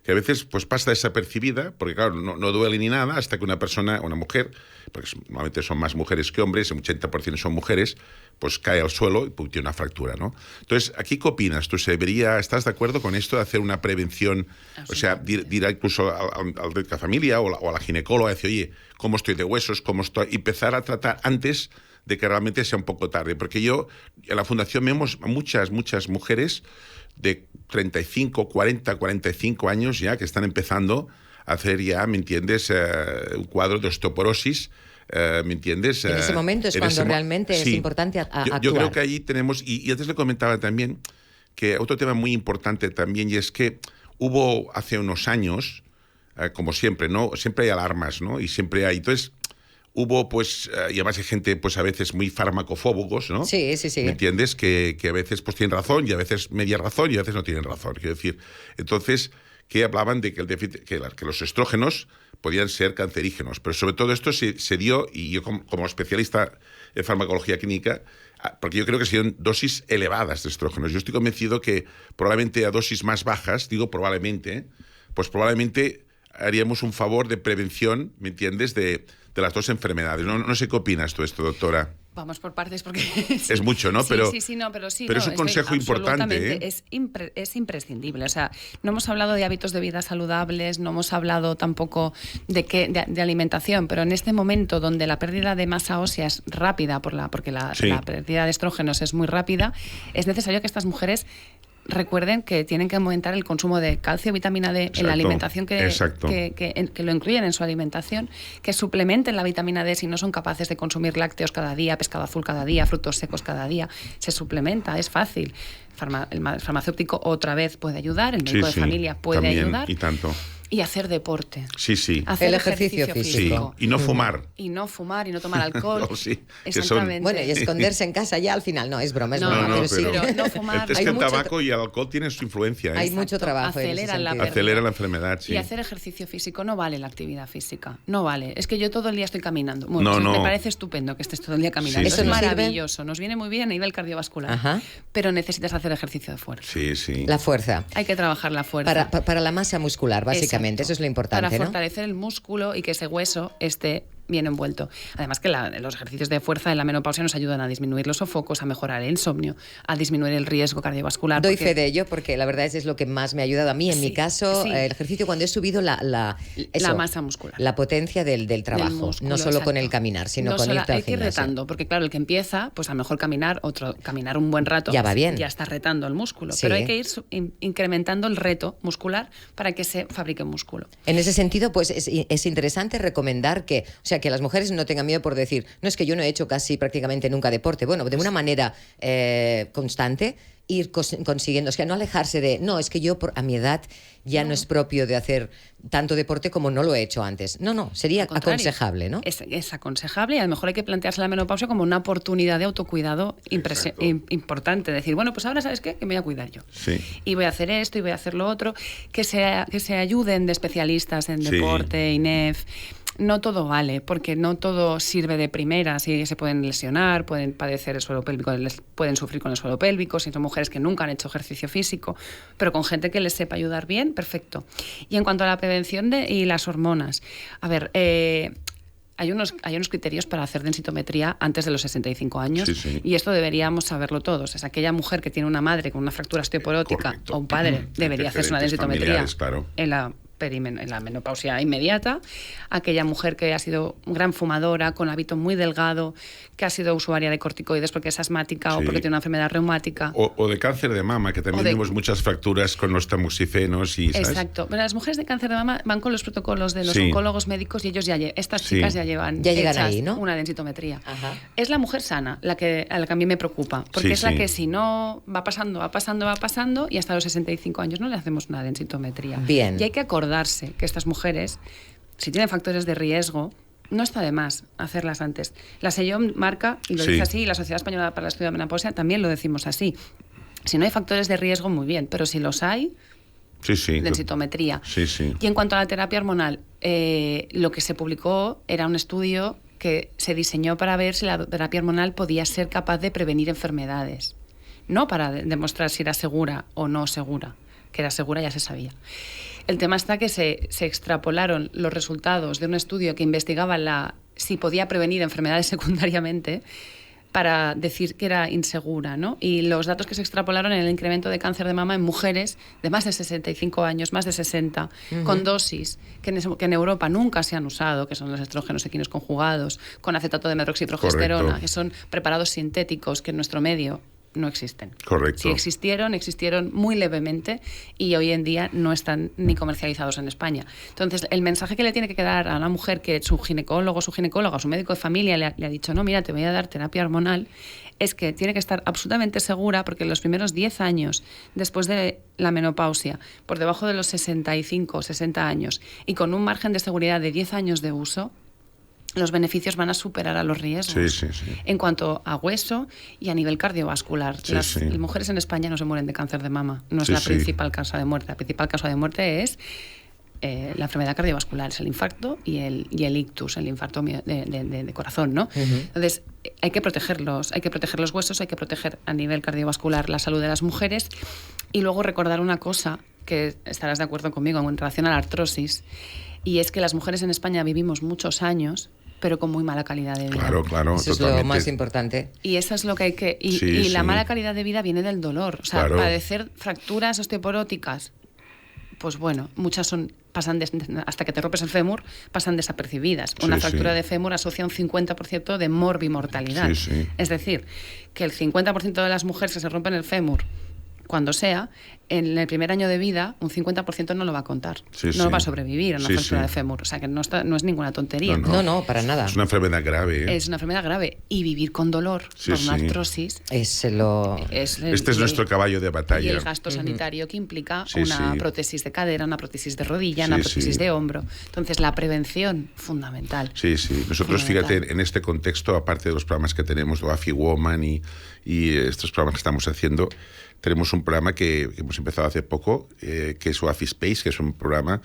que a veces pues pasa desapercibida, porque claro, no duele ni nada, hasta que una mujer, porque normalmente son más mujeres que hombres, el 80% son mujeres, pues cae al suelo y tiene una fractura, ¿no? Entonces, ¿aquí qué opinas? ¿Tú estás de acuerdo con esto de hacer una prevención? O sea, ir incluso al de la familia o a la ginecóloga y decir, oye, ¿cómo estoy de huesos? ¿Cómo estoy? Y empezar a tratar antes de que realmente sea un poco tarde. Porque en la Fundación vemos muchas mujeres de 35, 40, 45 años ya que están empezando a hacer ya, ¿me entiendes?, un cuadro de osteoporosis, ¿me entiendes? En ese momento es cuando realmente es importante actuar. Yo creo que ahí tenemos, y antes le comentaba también, que otro tema muy importante también, y es que hubo hace unos años, como siempre, ¿no? Siempre hay alarmas, ¿no? Y siempre hay... Entonces, hubo, pues, y además hay gente, pues, a veces muy farmacofóbicos, ¿no? Sí. ¿Me entiendes? Que a veces, pues, tienen razón, y a veces media razón, y a veces no tienen razón. Quiero decir, entonces, que hablaban de que los estrógenos podían ser cancerígenos. Pero sobre todo esto se dio, y yo como especialista en farmacología clínica, porque yo creo que serían dosis elevadas de estrógenos. Yo estoy convencido que probablemente a dosis más bajas, digo probablemente, pues probablemente haríamos un favor de prevención, ¿me entiendes?, de las dos enfermedades. No sé qué opinas tú esto, doctora. Vamos por partes porque... Es mucho, ¿no? Sí, pero pero es un consejo importante, ¿eh? Es imprescindible. O sea, no hemos hablado de hábitos de vida saludables, no hemos hablado tampoco de alimentación, pero en este momento donde la pérdida de masa ósea es rápida, porque la pérdida de estrógenos es muy rápida, es necesario que estas mujeres recuerden que tienen que aumentar el consumo de calcio y vitamina D en la alimentación, que lo incluyen en su alimentación, que suplementen la vitamina D si no son capaces de consumir lácteos cada día, pescado azul cada día, frutos secos cada día. Se suplementa, es fácil. El farmacéutico otra vez puede ayudar, el médico de familia puede también, ayudar. Y tanto. Y hacer deporte. Sí. Hacer el ejercicio físico. Sí. Y no fumar. Y no tomar alcohol. Sí, exactamente. Bueno, y esconderse en casa ya al final. No, es broma, pero no fumar. Es que el tabaco y el alcohol tienen su influencia. Hay mucho trabajo. Acelera la enfermedad, sí. Y hacer ejercicio físico no vale la actividad física. No vale. Es que yo todo el día estoy caminando. Me parece estupendo que estés todo el día caminando. Eso es maravilloso. Nos viene muy bien a nivel cardiovascular. Ajá. Pero necesitas hacer ejercicio de fuerza. Sí. La fuerza. Hay que trabajar la fuerza. Para la masa muscular, básicamente. Eso es lo importante. Para fortalecer el músculo y que ese hueso esté bien envuelto. Además que los ejercicios de fuerza en la menopausia nos ayudan a disminuir los sofocos, a mejorar el insomnio, a disminuir el riesgo cardiovascular. Doy fe de ello porque la verdad es lo que más me ha ayudado a mí. En mi caso, el ejercicio cuando he subido la masa muscular. La potencia del trabajo. Del músculo, no solo con el caminar, sino con irte al gimnasio. Hay que ir retando, porque claro, el que empieza, pues a lo mejor caminar un buen rato, ya va bien. Ya está retando el músculo. Pero hay que ir incrementando el reto muscular para que se fabrique músculo. En ese sentido, pues es interesante recomendar que las mujeres no tengan miedo por decir, no, es que yo no he hecho casi prácticamente nunca deporte. Bueno, de una manera constante, ir consiguiendo, no alejarse de, no, es que yo a mi edad ya no es propio de hacer tanto deporte como no lo he hecho antes. No, sería aconsejable, ¿no? Es aconsejable y a lo mejor hay que plantearse la menopausia como una oportunidad de autocuidado importante. Decir, bueno, pues ahora, ¿sabes qué? Que me voy a cuidar yo. Sí. Y voy a hacer esto y voy a hacer lo otro. Que se ayuden de especialistas en deporte, INEF. No todo vale, porque no todo sirve de primera. Si se pueden lesionar, pueden padecer el suelo pélvico, pueden sufrir con el suelo pélvico, si son mujeres que nunca han hecho ejercicio físico, pero con gente que les sepa ayudar bien, perfecto. Y en cuanto a la prevención y las hormonas, a ver, hay unos criterios para hacer densitometría antes de los 65 años, y esto deberíamos saberlo todos. Es aquella mujer que tiene una madre con una fractura osteoporótica o un padre, debería hacerse una densitometría en la menopausia inmediata, aquella mujer que ha sido gran fumadora, con hábito muy delgado, que ha sido usuaria de corticoides porque es asmática o porque tiene una enfermedad reumática. O de cáncer de mama, que también tenemos muchas fracturas con los tamoxiferos. ¿Sabes? Exacto. Pero las mujeres de cáncer de mama van con los protocolos de los oncólogos médicos y ellos estas chicas ya llegan ahí, ¿no? Una densitometría. Ajá. Es la mujer sana a la que a mí me preocupa, porque es la que si no va pasando y hasta los 65 años no le hacemos una densitometría. Bien. Y hay que acordarse que estas mujeres, si tienen factores de riesgo, no está de más hacerlas antes. La SEIOM marca, y lo dice así, y la Sociedad Española para el Estudio de la Menopausia también lo decimos así. Si no hay factores de riesgo, muy bien, pero si los hay, densitometría. Y en cuanto a la terapia hormonal, lo que se publicó era un estudio que se diseñó para ver si la terapia hormonal podía ser capaz de prevenir enfermedades, no para demostrar si era segura o no segura. Que era segura ya se sabía. El tema está que se extrapolaron los resultados de un estudio que investigaba si podía prevenir enfermedades secundariamente para decir que era insegura, ¿no? Y los datos que se extrapolaron en el incremento de cáncer de mama en mujeres de más de 65 años, más de 60, con dosis que en Europa nunca se han usado, que son los estrógenos equinos conjugados, con acetato de medroxiprogesterona, que son preparados sintéticos que en nuestro medio no existen. Correcto. Si existieron muy levemente y hoy en día no están ni comercializados en España. Entonces, el mensaje que le tiene que quedar a una mujer que su ginecóloga, su médico de familia le ha dicho, no, mira, te voy a dar terapia hormonal, es que tiene que estar absolutamente segura porque en los primeros 10 años después de la menopausia, por debajo de los 65 o 60 años y con un margen de seguridad de 10 años de uso, los beneficios van a superar a los riesgos. Sí. En cuanto a hueso y a nivel cardiovascular. Las mujeres en España no se mueren de cáncer de mama. No es la principal causa de muerte. La principal causa de muerte es la enfermedad cardiovascular, es el infarto y el ictus, el infarto de corazón, ¿no? Entonces, hay que proteger los huesos, hay que proteger a nivel cardiovascular la salud de las mujeres y luego recordar una cosa que estarás de acuerdo conmigo en relación a la artrosis, y es que las mujeres en España vivimos muchos años pero con muy mala calidad de vida. Claro, eso totalmente. Es lo más importante. Y eso es lo que hay que... Y la mala calidad de vida viene del dolor. O sea, padecer fracturas osteoporóticas, pues bueno, muchas pasan hasta que te rompes el fémur, pasan desapercibidas. Una fractura de fémur asocia un 50% de morbimortalidad. Es decir, que el 50% de las mujeres que se rompen el fémur, cuando sea, en el primer año de vida, un 50% no lo va a contar. No va a sobrevivir a una fractura de fémur. O sea, que no es ninguna tontería. No, para nada. Es una enfermedad grave. Es una enfermedad grave. Y vivir con dolor por una artrosis... Este es nuestro caballo de batalla. Y el gasto sanitario que implica una prótesis de cadera, una prótesis de rodilla, una prótesis de hombro. Entonces, la prevención, fundamental. Nosotros, fíjate, en este contexto, aparte de los programas que tenemos, OAFI Woman y estos programas que estamos haciendo, tenemos un programa que hemos empezado hace poco, que es OAFI Space, que es un programa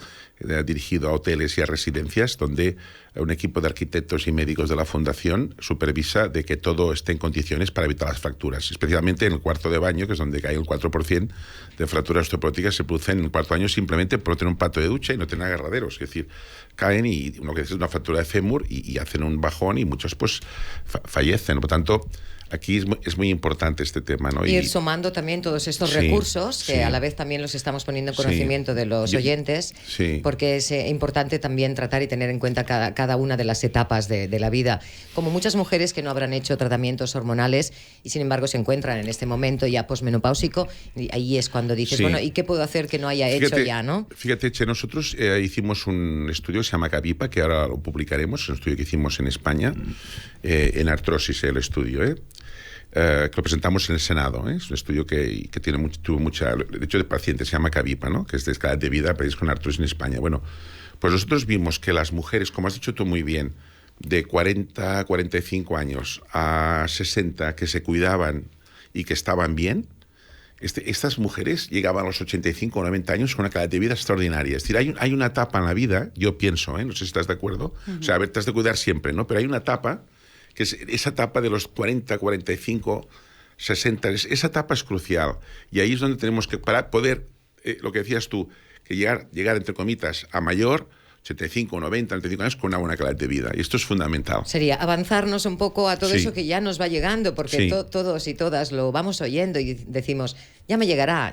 dirigido a hoteles y a residencias, donde un equipo de arquitectos y médicos de la Fundación supervisa de que todo esté en condiciones para evitar las fracturas. Especialmente en el cuarto de baño, que es donde cae el 4% de fracturas osteopóticas, se producen en el cuarto año simplemente por tener un pato de ducha y no tener agarraderos. Es decir, caen y uno que es una fractura de fémur y hacen un bajón y muchos pues fallecen. Por tanto, aquí es muy importante este tema, ¿no? Ir sumando también todos estos recursos, que a la vez también los estamos poniendo en conocimiento de los oyentes, porque es importante también tratar y tener en cuenta cada una de las etapas de la vida. Como muchas mujeres que no habrán hecho tratamientos hormonales y sin embargo se encuentran en este momento ya posmenopáusico, y ahí es cuando dices, bueno, ¿y qué puedo hacer que no haya hecho ya, no? Fíjate, Che, nosotros hicimos un estudio que se llama Cavipa, que ahora lo publicaremos, un estudio que hicimos en España, en artrosis, el estudio, que lo presentamos en el Senado. Es un estudio que tuvo mucha... De hecho, de pacientes, se llama Cavipa, ¿no? Que es de escala de vida, países con artrosis en España. Bueno, pues nosotros vimos que las mujeres, como has dicho tú muy bien, de 40 a 45 años a 60, que se cuidaban y que estaban bien, estas mujeres llegaban a los 85 o 90 años con una calidad de vida extraordinaria. Es decir, hay una etapa en la vida, yo pienso, no sé si estás de acuerdo, o sea, a ver, te has de cuidar siempre, ¿no? Pero hay una etapa, que es esa etapa de los 40, 45, 60, esa etapa es crucial. Y ahí es donde tenemos que, para poder, lo que decías tú, que llegar entre comitas, a mayor, 85, 90, 95 años, con una buena calidad de vida. Y esto es fundamental. Sería avanzarnos un poco a todo eso que ya nos va llegando, porque todos y todas lo vamos oyendo y decimos, ya me llegará.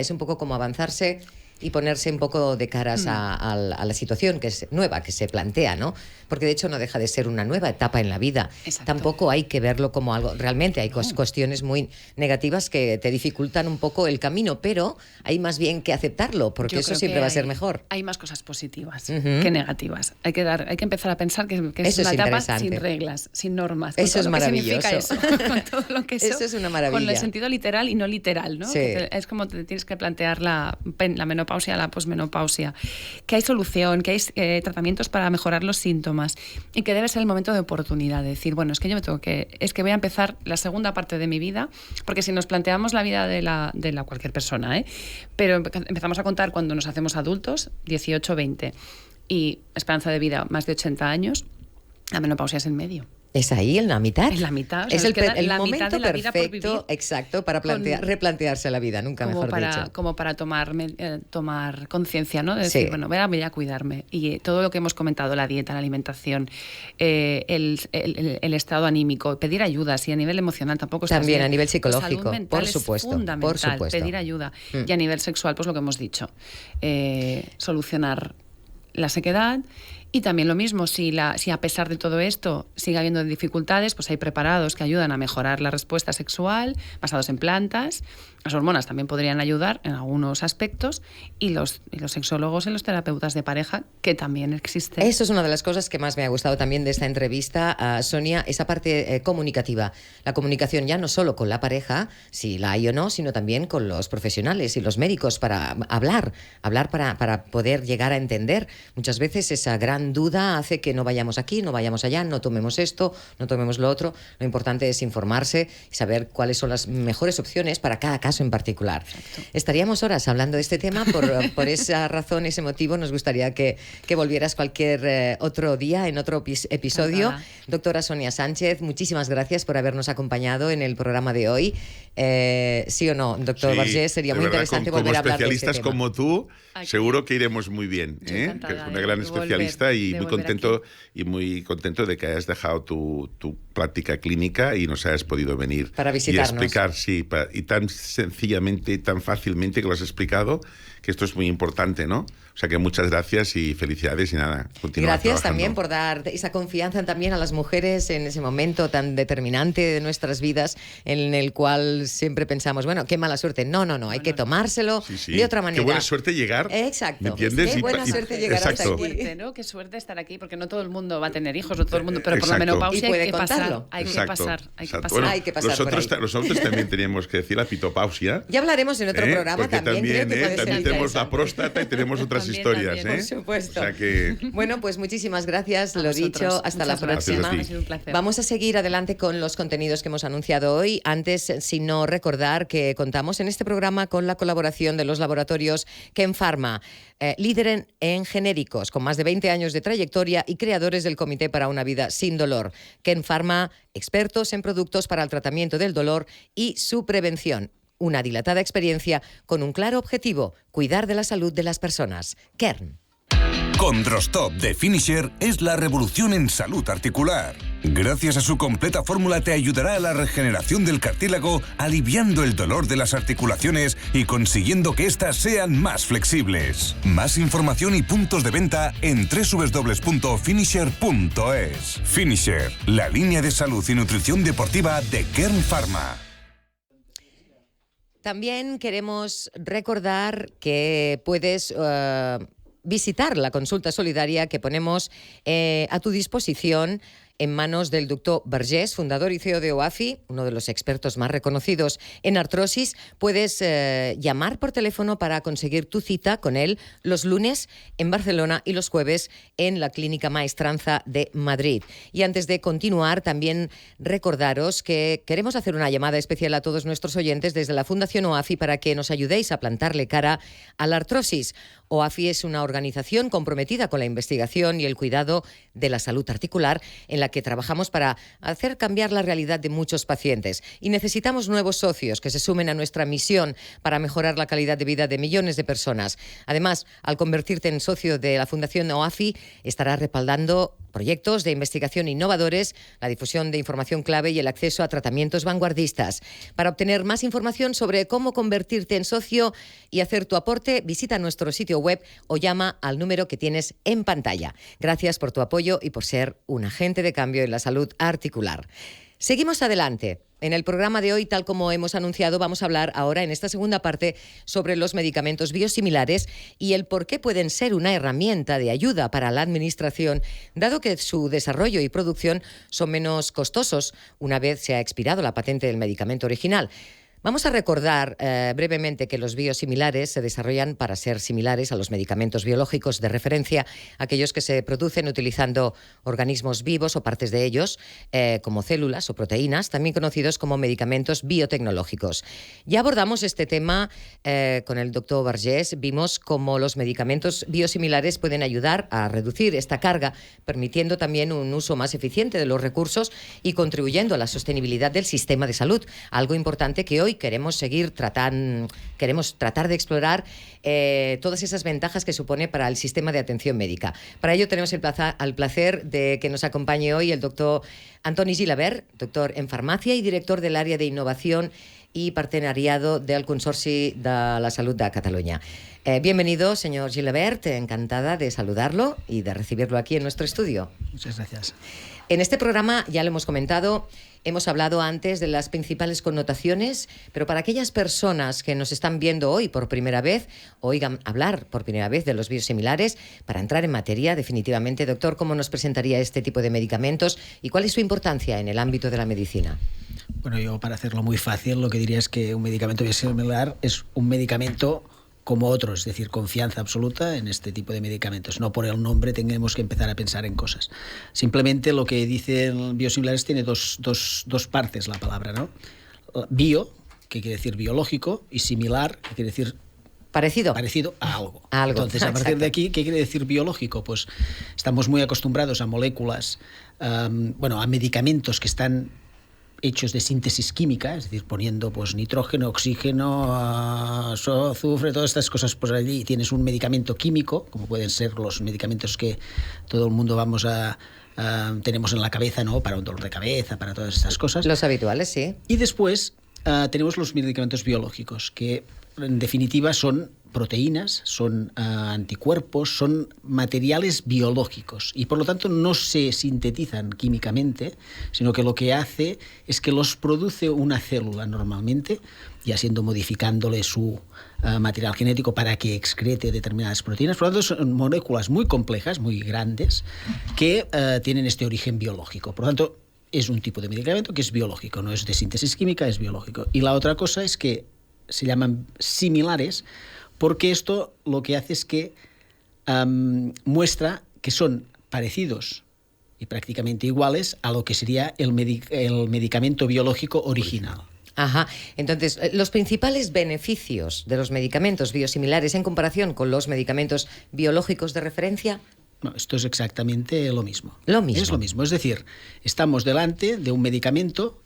Es un poco como avanzarse y ponerse un poco de caras a la situación que es nueva, que se plantea, ¿no? Porque de hecho no deja de ser una nueva etapa en la vida. Exacto. Tampoco hay que verlo como algo... Realmente hay cuestiones muy negativas que te dificultan un poco el camino, pero hay más bien que aceptarlo, porque eso siempre va a ser mejor. Hay más cosas positivas que negativas. Hay que empezar a pensar que es una etapa sin reglas, sin normas. Eso es maravilloso. Eso, con todo lo que eso es una maravilla. Con el sentido literal y no literal, ¿no? Sí. Es como te tienes que plantear la menopausia, la posmenopausia, que hay solución, que hay tratamientos para mejorar los síntomas y que debe ser el momento de oportunidad, de decir, bueno, es que voy a empezar la segunda parte de mi vida, porque si nos planteamos la vida de la cualquier persona, pero empezamos a contar cuando nos hacemos adultos, 18, 20, y esperanza de vida más de 80 años, la menopausia es en medio. Es ahí, en la mitad. Es la mitad. Es el momento perfecto, exacto, para replantearse la vida, nunca mejor dicho. Como para tomar conciencia, ¿no? De decir, bueno, voy a cuidarme. Y todo lo que hemos comentado, la dieta, la alimentación, el estado anímico, pedir ayuda, si a nivel emocional tampoco estás también bien. A nivel psicológico, Salud mental por supuesto. Es fundamental, pedir ayuda. Y a nivel sexual, pues lo que hemos dicho, solucionar la sequedad. Y también lo mismo, si a pesar de todo esto sigue habiendo dificultades, pues hay preparados que ayudan a mejorar la respuesta sexual, basados en plantas. Las hormonas también podrían ayudar en algunos aspectos, y los sexólogos y los terapeutas de pareja, que también existen. Eso es una de las cosas que más me ha gustado también de esta entrevista, Sonia, esa parte comunicativa. La comunicación ya no solo con la pareja, si la hay o no, sino también con los profesionales y los médicos para hablar para poder llegar a entender muchas veces esa gran gran duda hace que no vayamos aquí, no vayamos allá, no tomemos esto, no tomemos lo otro. Lo importante es informarse y saber cuáles son las mejores opciones para cada caso en particular. Exacto. Estaríamos horas hablando de este tema, por esa razón, ese motivo, nos gustaría que volvieras cualquier otro día, en otro episodio. Encantada. Doctora Sonia Sánchez, muchísimas gracias por habernos acompañado en el programa de hoy. ¿Sí o no, doctor Vergés? Sería muy interesante volver a hablar de este tema. Como especialistas como tú, seguro que iremos muy bien. Que es una gran especialista y muy contento de que hayas dejado tu práctica clínica y nos hayas podido venir para visitarnos. Y explicar, y tan sencillamente y tan fácilmente que lo has explicado, que esto es muy importante, ¿no? O sea que muchas gracias y felicidades y nada, continúa Gracias trabajando. También por dar esa confianza también a las mujeres en ese momento tan determinante de nuestras vidas, en el cual siempre pensamos, bueno, qué mala suerte. No, hay que tomárselo de otra manera. Qué buena suerte llegar. Exacto. ¿Me entiendes? Qué buena suerte llegar hasta aquí. Suerte, ¿no? Qué suerte estar aquí, porque no todo el mundo va a tener hijos, no todo el mundo, pero por la menopausia hay que pasar. Hay que pasar. Bueno, hay que pasar nosotros también teníamos que decir la pitopausia. Ya hablaremos en otro programa también tenemos la próstata y tenemos otras historias. Por supuesto. O sea que... Bueno, pues muchísimas gracias, lo dicho, hasta la próxima. Ha sido un placer. Vamos a seguir adelante con los contenidos que hemos anunciado hoy. Antes, sino recordar que contamos en este programa con la colaboración de los laboratorios Ken Pharma, líder en genéricos, con más de 20 años de trayectoria y creadores del Comité para una Vida Sin Dolor. Ken Pharma, expertos en productos para el tratamiento del dolor y su prevención. Una dilatada experiencia con un claro objetivo: cuidar de la salud de las personas. Kern. Condrostop de Finisher es la revolución en salud articular. Gracias a su completa fórmula te ayudará a la regeneración del cartílago, aliviando el dolor de las articulaciones y consiguiendo que éstas sean más flexibles. Más información y puntos de venta en www.finisher.es. Finisher, la línea de salud y nutrición deportiva de Kern Pharma. También queremos recordar que puedes visitar la consulta solidaria que ponemos a tu disposición en manos del doctor Vergés, fundador y CEO de OAFI, uno de los expertos más reconocidos en artrosis. Puedes llamar por teléfono para conseguir tu cita con él los lunes en Barcelona y los jueves en la Clínica Maestranza de Madrid. Y antes de continuar, también recordaros que queremos hacer una llamada especial a todos nuestros oyentes desde la Fundación OAFI para que nos ayudéis a plantarle cara a la artrosis. OAFI es una organización comprometida con la investigación y el cuidado de la salud articular, en la que trabajamos para hacer cambiar la realidad de muchos pacientes. Y necesitamos nuevos socios que se sumen a nuestra misión para mejorar la calidad de vida de millones de personas. Además, al convertirte en socio de la Fundación OAFI, estarás respaldando proyectos de investigación innovadores, la difusión de información clave y el acceso a tratamientos vanguardistas. Para obtener más información sobre cómo convertirte en socio y hacer tu aporte, visita nuestro sitio web o llama al número que tienes en pantalla. Gracias por tu apoyo y por ser un agente de cambio en la salud articular. Seguimos adelante. En el programa de hoy, tal como hemos anunciado, vamos a hablar ahora en esta segunda parte sobre los medicamentos biosimilares y el por qué pueden ser una herramienta de ayuda para la administración, dado que su desarrollo y producción son menos costosos una vez se ha expirado la patente del medicamento original. Vamos a recordar brevemente que los biosimilares se desarrollan para ser similares a los medicamentos biológicos de referencia, aquellos que se producen utilizando organismos vivos o partes de ellos, como células o proteínas, también conocidos como medicamentos biotecnológicos. Ya abordamos este tema con el doctor Vergés. Vimos cómo los medicamentos biosimilares pueden ayudar a reducir esta carga, permitiendo también un uso más eficiente de los recursos y contribuyendo a la sostenibilidad del sistema de salud, algo importante que hoy queremos tratar de explorar todas esas ventajas que supone para el sistema de atención médica. Para ello tenemos el placer de que nos acompañe hoy el doctor Antoni Gilabert, doctor en farmàcia y director del área de innovación y partenariado del Consorci de la Salud de Cataluña. Bienvenido, señor Gilabert, encantada de saludarlo y de recibirlo aquí en nuestro estudio. Muchas gracias. En este programa, ya lo hemos comentado, hemos hablado antes de las principales connotaciones, pero para aquellas personas que nos están viendo hoy por primera vez, oigan hablar por primera vez de los biosimilares, para entrar en materia, definitivamente, doctor, ¿cómo nos presentaría este tipo de medicamentos y cuál es su importancia en el ámbito de la medicina? Bueno, yo para hacerlo muy fácil, lo que diría es que un medicamento biosimilar es un medicamento como otros, es decir, confianza absoluta en este tipo de medicamentos. No por el nombre tengamos que empezar a pensar en cosas. Simplemente lo que dicen biosimilares tiene dos partes la palabra, ¿no? Bio, que quiere decir biológico, y similar, que quiere decir parecido a algo. Entonces, a partir de aquí, ¿qué quiere decir biológico? Pues estamos muy acostumbrados a moléculas, a medicamentos que están hechos de síntesis química, es decir, poniendo pues nitrógeno, oxígeno, azufre, todas estas cosas por allí, y tienes un medicamento químico, como pueden ser los medicamentos que todo el mundo tenemos en la cabeza, ¿no? Para un dolor de cabeza, para todas estas cosas. Los habituales, sí. Y después tenemos los medicamentos biológicos, que en definitiva son proteínas, son anticuerpos, son materiales biológicos y por lo tanto no se sintetizan químicamente, sino que lo que hace es que los produce una célula normalmente, ya siendo modificándole su material genético para que excrete determinadas proteínas. Por lo tanto, son moléculas muy complejas, muy grandes, que tienen este origen biológico. Por lo tanto, es un tipo de medicamento que es biológico, no es de síntesis química, es biológico. Y la otra cosa es que se llaman similares, porque esto lo que hace es que muestra que son parecidos y prácticamente iguales a lo que sería el medicamento biológico original. Ajá. Entonces, los principales beneficios de los medicamentos biosimilares en comparación con los medicamentos biológicos de referencia. No, esto es exactamente lo mismo. Lo mismo. Es lo mismo. Es decir, estamos delante de un medicamento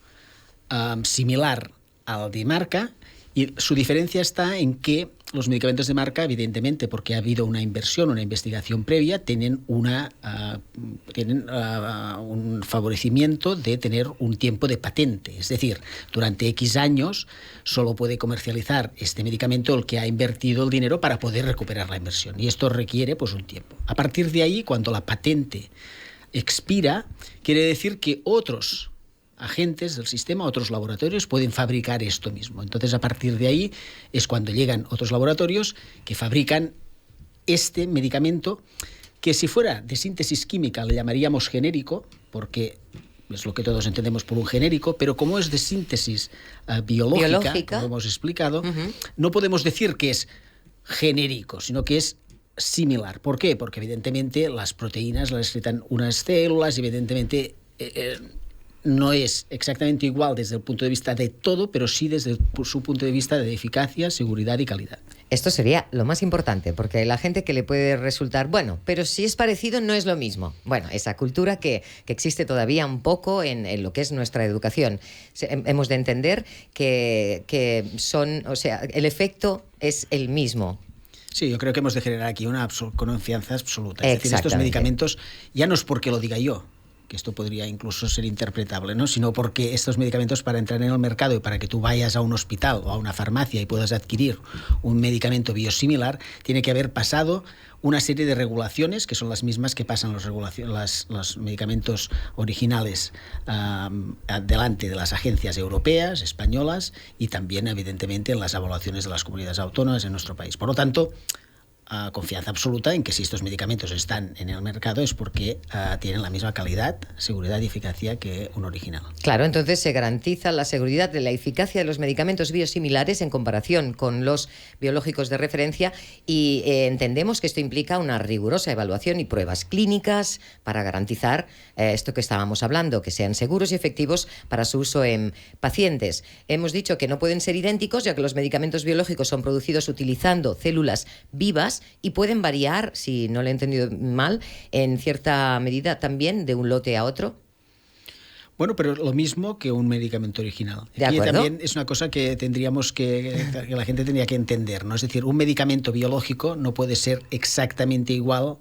similar al de marca, y su diferencia está en que los medicamentos de marca, evidentemente, porque ha habido una inversión, una investigación previa, tienen un favorecimiento de tener un tiempo de patente. Es decir, durante X años solo puede comercializar este medicamento el que ha invertido el dinero para poder recuperar la inversión. Y esto requiere pues un tiempo. A partir de ahí, cuando la patente expira, quiere decir que otros agentes del sistema, otros laboratorios pueden fabricar esto mismo. Entonces, a partir de ahí es cuando llegan otros laboratorios que fabrican este medicamento, que si fuera de síntesis química le llamaríamos genérico, porque es lo que todos entendemos por un genérico, pero como es de síntesis biológica, como hemos explicado, no podemos decir que es genérico, sino que es similar. ¿Por qué? Porque evidentemente las proteínas las excretan unas células y evidentemente no es exactamente igual desde el punto de vista de todo, pero sí desde su punto de vista de eficacia, seguridad y calidad. Esto sería lo más importante, porque hay la gente que le puede resultar, bueno, pero si es parecido no es lo mismo. Bueno, esa cultura que existe todavía un poco en lo que es nuestra educación. Hemos de entender que son, o sea, el efecto es el mismo. Sí, yo creo que hemos de generar aquí una confianza absoluta. Es decir, estos medicamentos, ya no es porque lo diga yo, que esto podría incluso ser interpretable, ¿no? Sino porque estos medicamentos, para entrar en el mercado y para que tú vayas a un hospital o a una farmacia y puedas adquirir un medicamento biosimilar, tiene que haber pasado una serie de regulaciones que son las mismas que pasan los medicamentos originales delante de las agencias europeas, españolas y también, evidentemente, en las evaluaciones de las comunidades autónomas en nuestro país. Por lo tanto, confianza absoluta en que si estos medicamentos están en el mercado es porque tienen la misma calidad, seguridad y eficacia que un original. Claro, entonces se garantiza la seguridad de la eficacia de los medicamentos biosimilares en comparación con los biológicos de referencia y entendemos que esto implica una rigurosa evaluación y pruebas clínicas para garantizar esto que estábamos hablando, que sean seguros y efectivos para su uso en pacientes. Hemos dicho que no pueden ser idénticos, ya que los medicamentos biológicos son producidos utilizando células vivas y pueden variar, si no lo he entendido mal, en cierta medida también de un lote a otro. Bueno, pero lo mismo que un medicamento original. ¿De acuerdo? Aquí también es una cosa que tendríamos que la gente tendría que entender, ¿no? Es decir, un medicamento biológico no puede ser exactamente igual.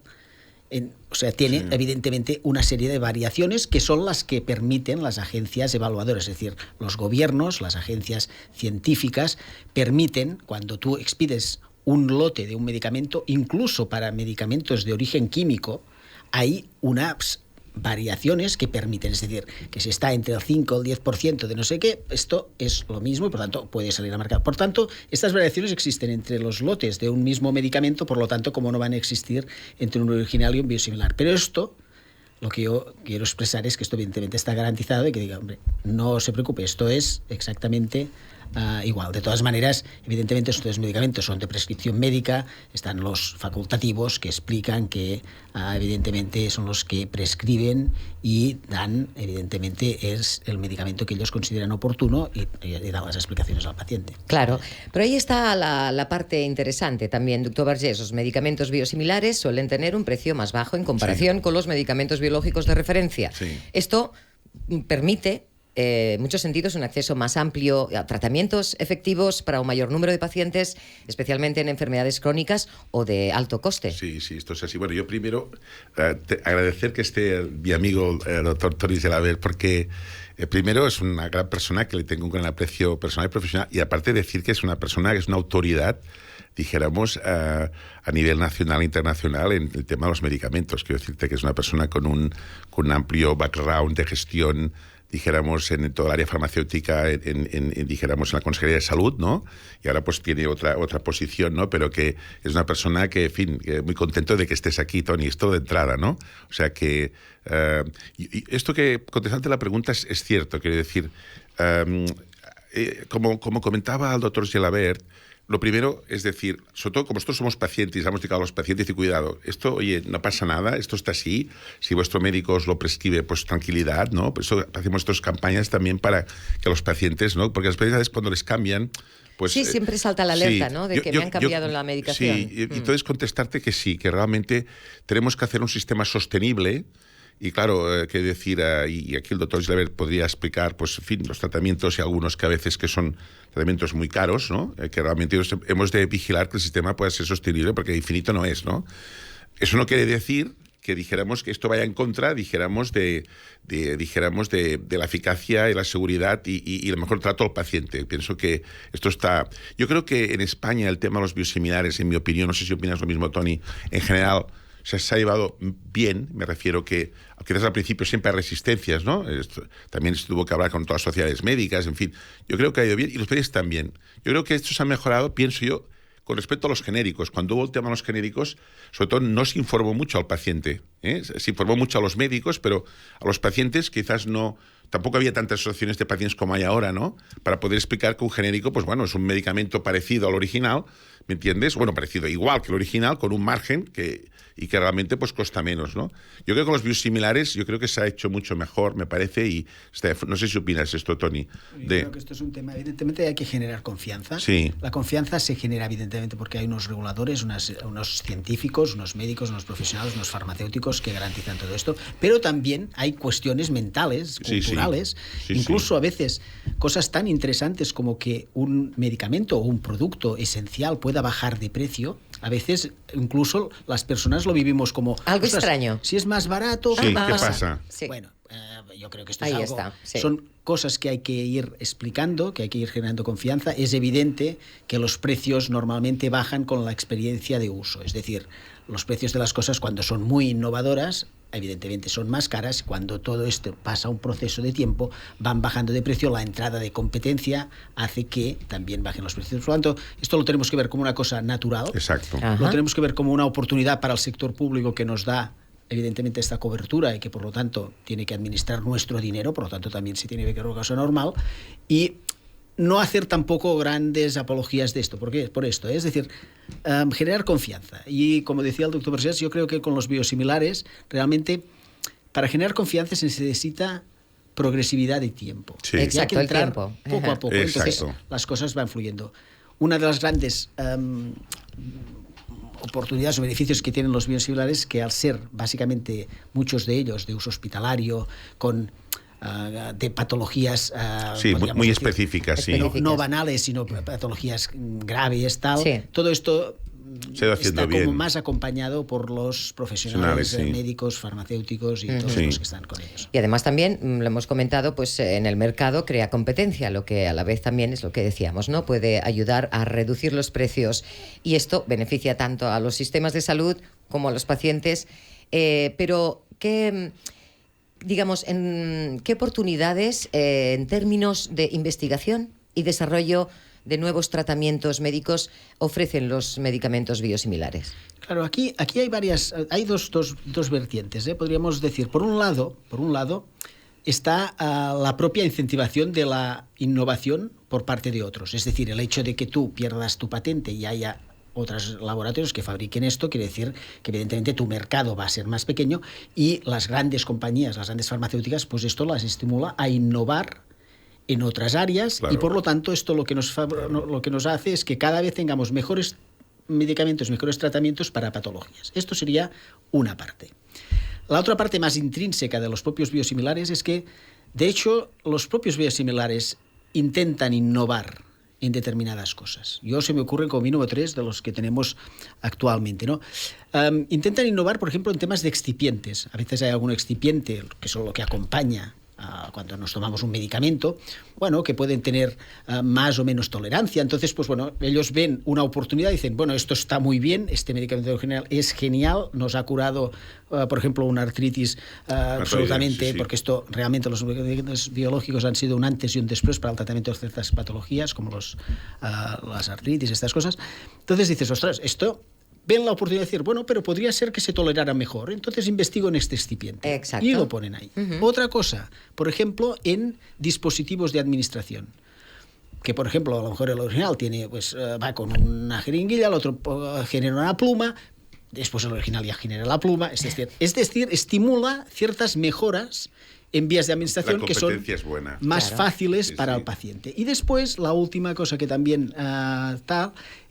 O sea, tiene evidentemente una serie de variaciones que son las que permiten las agencias evaluadoras, es decir, los gobiernos, las agencias científicas permiten, cuando tú expides un lote de un medicamento, incluso para medicamentos de origen químico, hay unas variaciones que permiten, es decir, que si está entre el 5 o el 10% de no sé qué, esto es lo mismo y por tanto puede salir al mercado. Por tanto, estas variaciones existen entre los lotes de un mismo medicamento, por lo tanto, como no van a existir entre un original y un biosimilar. Pero esto, lo que yo quiero expresar es que esto evidentemente está garantizado y que diga, hombre, no se preocupe, esto es exactamente igual. De todas maneras, evidentemente estos medicamentos son de prescripción médica, están los facultativos que explican que evidentemente son los que prescriben y dan, evidentemente es el medicamento que ellos consideran oportuno y dan las explicaciones al paciente. Claro, pero ahí está la parte interesante también, doctor Vergés. Los medicamentos biosimilares suelen tener un precio más bajo en comparación con los medicamentos biológicos de referencia. Esto permite en muchos sentidos un acceso más amplio a tratamientos efectivos para un mayor número de pacientes, especialmente en enfermedades crónicas o de alto coste. Sí, esto es así. Bueno, yo primero agradecer que esté mi amigo el doctor Tony Gelabert, porque primero es una gran persona que le tengo un gran aprecio personal y profesional, y aparte decir que es una persona que es una autoridad, dijéramos, a nivel nacional e internacional en el tema de los medicamentos. Quiero decirte que es una persona con un amplio background de gestión, dijéramos, en toda el área farmacéutica, dijéramos, en la Consejería de Salud, ¿no? Y ahora pues tiene otra posición, ¿no? Pero que es una persona que, en fin, que muy contento de que estés aquí, Tony, esto de entrada, ¿no? O sea que y esto que, contestante la pregunta, es cierto, quiero decir, como comentaba el doctor Gelabert, lo primero es decir, sobre todo como nosotros somos pacientes, hemos dedicado a los pacientes y cuidado, esto, oye, no pasa nada, esto está así, si vuestro médico os lo prescribe, pues tranquilidad, ¿no? Por eso hacemos estas campañas también para que los pacientes, ¿no? Porque las pacientes cuando les cambian, pues, sí, siempre salta la alerta, ¿no? De que me han cambiado la medicación. Sí, y entonces contestarte que sí, que realmente tenemos que hacer un sistema sostenible. Y claro, que decir, y aquí el doctor Gelabert podría explicar, pues, en fin, los tratamientos y algunos que a veces que son tratamientos muy caros, ¿no? Que realmente hemos de vigilar que el sistema pueda ser sostenible, porque infinito no es, ¿no? Eso no quiere decir que dijéramos que esto vaya en contra, dijéramos, de la eficacia y la seguridad y el mejor trato al paciente. Pienso que esto está... Yo creo que en España el tema de los biosimilares, en mi opinión, no sé si opinas lo mismo, Tony, en general se ha llevado bien, me refiero que quizás al principio siempre hay resistencias, ¿no? También se tuvo que hablar con todas las sociedades médicas, en fin. Yo creo que ha ido bien y los pacientes también. Yo creo que esto se ha mejorado, pienso yo, con respecto a los genéricos. Cuando hubo el tema de los genéricos, sobre todo no se informó mucho al paciente, ¿eh? Se informó mucho a los médicos, pero a los pacientes quizás no... Tampoco había tantas asociaciones de pacientes como hay ahora, ¿no? Para poder explicar que un genérico, pues bueno, es un medicamento parecido al original, ¿me entiendes? Bueno, parecido, igual que el original, con un margen y que realmente pues cuesta menos, ¿no? Yo creo que con los biosimilares, yo creo que se ha hecho mucho mejor, me parece, y no sé si opinas esto, Tony. Yo creo que esto es un tema, evidentemente hay que generar confianza. Sí. La confianza se genera evidentemente porque hay unos reguladores, unos científicos, unos médicos, unos profesionales, unos farmacéuticos que garantizan todo esto, pero también hay cuestiones mentales, culturales, incluso a veces cosas tan interesantes como que un medicamento o un producto esencial pueda bajar de precio. A veces incluso las personas lo vivimos como algo extraño. Si es más barato, ¿qué pasa? Sí. Bueno, yo creo que esto ahí es algo... está, sí. Son cosas que hay que ir explicando, que hay que ir generando confianza. Es evidente que los precios normalmente bajan con la experiencia de uso. Es decir, los precios de las cosas cuando son muy innovadoras, evidentemente son más caras. Cuando todo esto pasa un proceso de tiempo, van bajando de precio. La entrada de competencia hace que también bajen los precios. Por lo tanto, esto lo tenemos que ver como una cosa natural. Exacto. Lo tenemos que ver como una oportunidad para el sector público que nos da evidentemente esta cobertura y que por lo tanto tiene que administrar nuestro dinero, por lo tanto también se tiene que ver una cosa normal, y no hacer tampoco grandes apologías de esto. ¿Por qué? Por esto, es decir, generar confianza. Y como decía el doctor Vergés, yo creo que con los biosimilares realmente para generar confianza se necesita progresividad de tiempo. Sí. Exacto, hay que entrar el tiempo. poco a poco. Entonces las cosas van fluyendo. Una de las grandes oportunidades o beneficios que tienen los biosimilares, que al ser básicamente muchos de ellos de uso hospitalario, con de patologías muy específicas, sí. No banales, sino patologías graves, tal. Sí. Todo esto está bien. como más acompañado por los profesionales, médicos, farmacéuticos y todos los que están con ellos. Y además también, lo hemos comentado, pues en el mercado crea competencia, lo que a la vez también es lo que decíamos, ¿no? Puede ayudar a reducir los precios y esto beneficia tanto a los sistemas de salud como a los pacientes. Pero ¿qué oportunidades en términos de investigación y desarrollo de nuevos tratamientos médicos ofrecen los medicamentos biosimilares? Claro, aquí hay dos vertientes, ¿eh? Podríamos decir, por un lado, está la propia incentivación de la innovación por parte de otros. Es decir, el hecho de que tú pierdas tu patente y haya otros laboratorios que fabriquen esto, quiere decir que evidentemente tu mercado va a ser más pequeño y las grandes compañías, las grandes farmacéuticas, pues esto las estimula a innovar en otras áreas, claro. Y por lo tanto esto lo que nos hace es que cada vez tengamos mejores medicamentos, mejores tratamientos para patologías. Esto sería una parte. La otra parte más intrínseca de los propios biosimilares es que, de hecho, los propios biosimilares intentan innovar en determinadas cosas. Se me ocurre como mínimo 3 de los que tenemos actualmente, ¿no? Intentan innovar, por ejemplo, en temas de excipientes. A veces hay algún excipiente, que es lo que acompaña cuando nos tomamos un medicamento, que pueden tener más o menos tolerancia. Entonces, pues ellos ven una oportunidad y dicen, esto está muy bien, este medicamento general es genial, nos ha curado, por ejemplo, una artritis absolutamente, sí. Porque esto realmente los medicamentos biológicos han sido un antes y un después para el tratamiento de ciertas patologías, como las artritis, estas cosas. Entonces dices, ostras, esto... ven la oportunidad de decir, pero podría ser que se tolerara mejor, entonces investigo en este excipiente. Exacto. Y lo ponen ahí. Uh-huh. Otra cosa, por ejemplo, en dispositivos de administración, que por ejemplo, a lo mejor el original va con una jeringuilla, el otro genera una pluma, después el original ya genera la pluma, es decir, estimula ciertas mejoras en vías de administración que son más fáciles para el paciente. Y después, la última cosa que también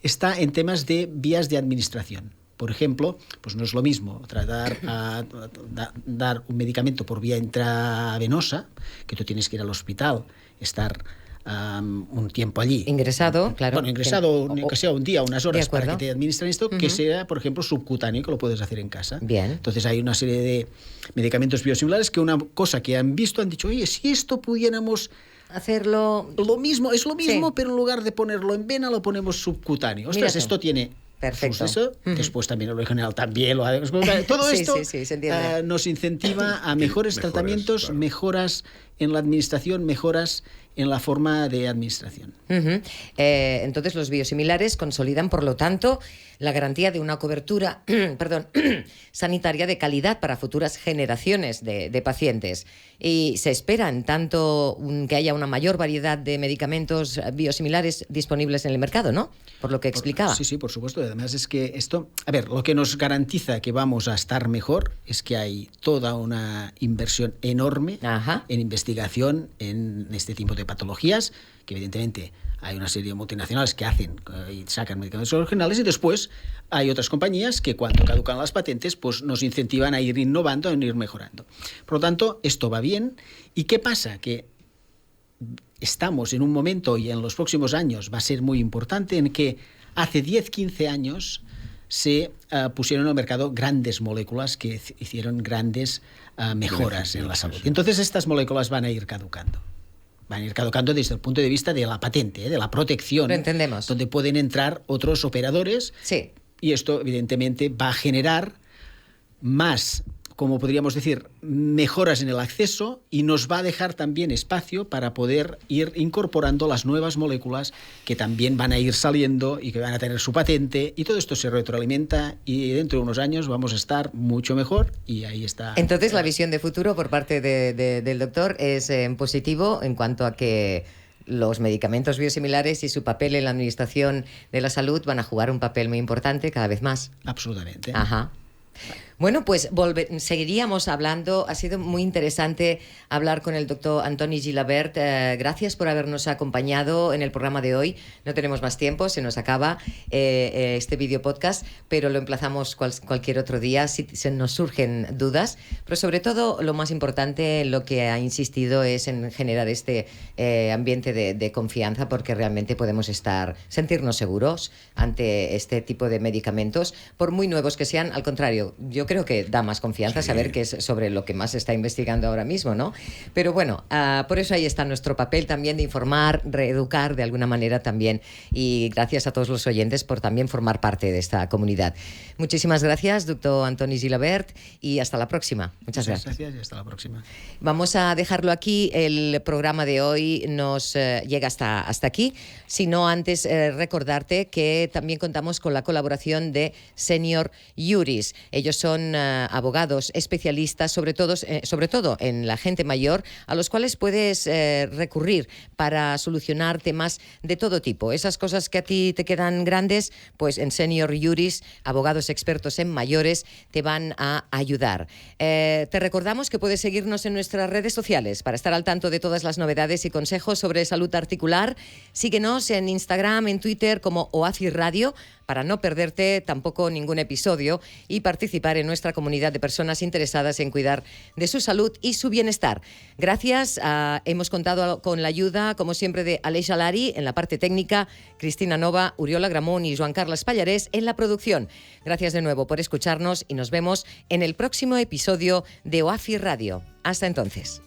está en temas de vías de administración. Por ejemplo, pues no es lo mismo dar un medicamento por vía intravenosa, que tú tienes que ir al hospital, estar un tiempo allí. Ingresado, claro. Ingresado, que sea un día, unas horas para que te administren esto, que sea, por ejemplo, subcutáneo, que lo puedes hacer en casa. Bien. Entonces hay una serie de medicamentos biosimilares que una cosa que han visto, han dicho, oye, si esto pudiéramos hacerlo... Es lo mismo, pero en lugar de ponerlo en vena, lo ponemos subcutáneo. Ostras, esto tiene... Perfecto. Después también el original también lo ha... Todo esto nos incentiva a mejores tratamientos, claro. Mejoras en la administración, mejoras en la forma de administración. Uh-huh. Entonces los biosimilares consolidan, por lo tanto, la garantía de una cobertura sanitaria de calidad para futuras generaciones de pacientes. Y se espera, en tanto, que haya una mayor variedad de medicamentos biosimilares disponibles en el mercado, ¿no? Por lo que explicaba. Sí, por supuesto. Además es que esto... lo que nos garantiza que vamos a estar mejor es que hay toda una inversión enorme en investigación en este tipo de patologías, que evidentemente hay una serie de multinacionales que hacen y sacan medicamentos originales, y después hay otras compañías que cuando caducan las patentes pues nos incentivan a ir innovando, a ir mejorando. Por lo tanto, esto va bien. ¿Y qué pasa? Que estamos en un momento, y en los próximos años va a ser muy importante, en que hace 10-15 años se pusieron al mercado grandes moléculas que hicieron grandes mejoras en la salud. Entonces estas moléculas van a ir caducando. Van a ir caducando desde el punto de vista de la patente, de la protección. Lo entendemos. Donde pueden entrar otros operadores. Sí. Y esto, evidentemente, va a generar más, como podríamos decir, mejoras en el acceso, y nos va a dejar también espacio para poder ir incorporando las nuevas moléculas que también van a ir saliendo y que van a tener su patente, y todo esto se retroalimenta, y dentro de unos años vamos a estar mucho mejor, y ahí está. Entonces la visión de futuro por parte del doctor es positivo en cuanto a que los medicamentos biosimilares y su papel en la administración de la salud van a jugar un papel muy importante cada vez más. Absolutamente. Ajá. Bueno, pues seguiríamos hablando. Ha sido muy interesante hablar con el doctor Antoni Gilabert. Gracias por habernos acompañado en el programa de hoy. No tenemos más tiempo, se nos acaba este video podcast, pero lo emplazamos cualquier otro día si se nos surgen dudas. Pero sobre todo, lo más importante, lo que ha insistido es en generar este ambiente de confianza, porque realmente podemos sentirnos seguros ante este tipo de medicamentos, por muy nuevos que sean. Al contrario, yo creo que da más confianza saber que es sobre lo que más se está investigando ahora mismo, ¿no? Pero bueno, por eso ahí está nuestro papel también de informar, reeducar de alguna manera también, y gracias a todos los oyentes por también formar parte de esta comunidad. Muchísimas gracias, doctor Antoni Gilabert, y hasta la próxima. Muchas gracias y hasta la próxima. Vamos a dejarlo aquí. El programa de hoy nos llega hasta aquí. Si no, antes recordarte que también contamos con la colaboración de Senior Juris. Ellos son son abogados especialistas, sobre todo en la gente mayor, a los cuales puedes recurrir para solucionar temas de todo tipo. Esas cosas que a ti te quedan grandes, pues en Senior Juris, abogados expertos en mayores, te van a ayudar. Te recordamos que puedes seguirnos en nuestras redes sociales para estar al tanto de todas las novedades y consejos sobre salud articular. Síguenos en Instagram, en Twitter como OAFI Radio, para no perderte tampoco ningún episodio y participar en nuestra comunidad de personas interesadas en cuidar de su salud y su bienestar. Gracias. Hemos contado con la ayuda, como siempre, de Aleix Alari en la parte técnica, Cristina Nova, Uriola Gramón y Joan Carles Pallarés en la producción. Gracias de nuevo por escucharnos y nos vemos en el próximo episodio de OAFI Radio. Hasta entonces.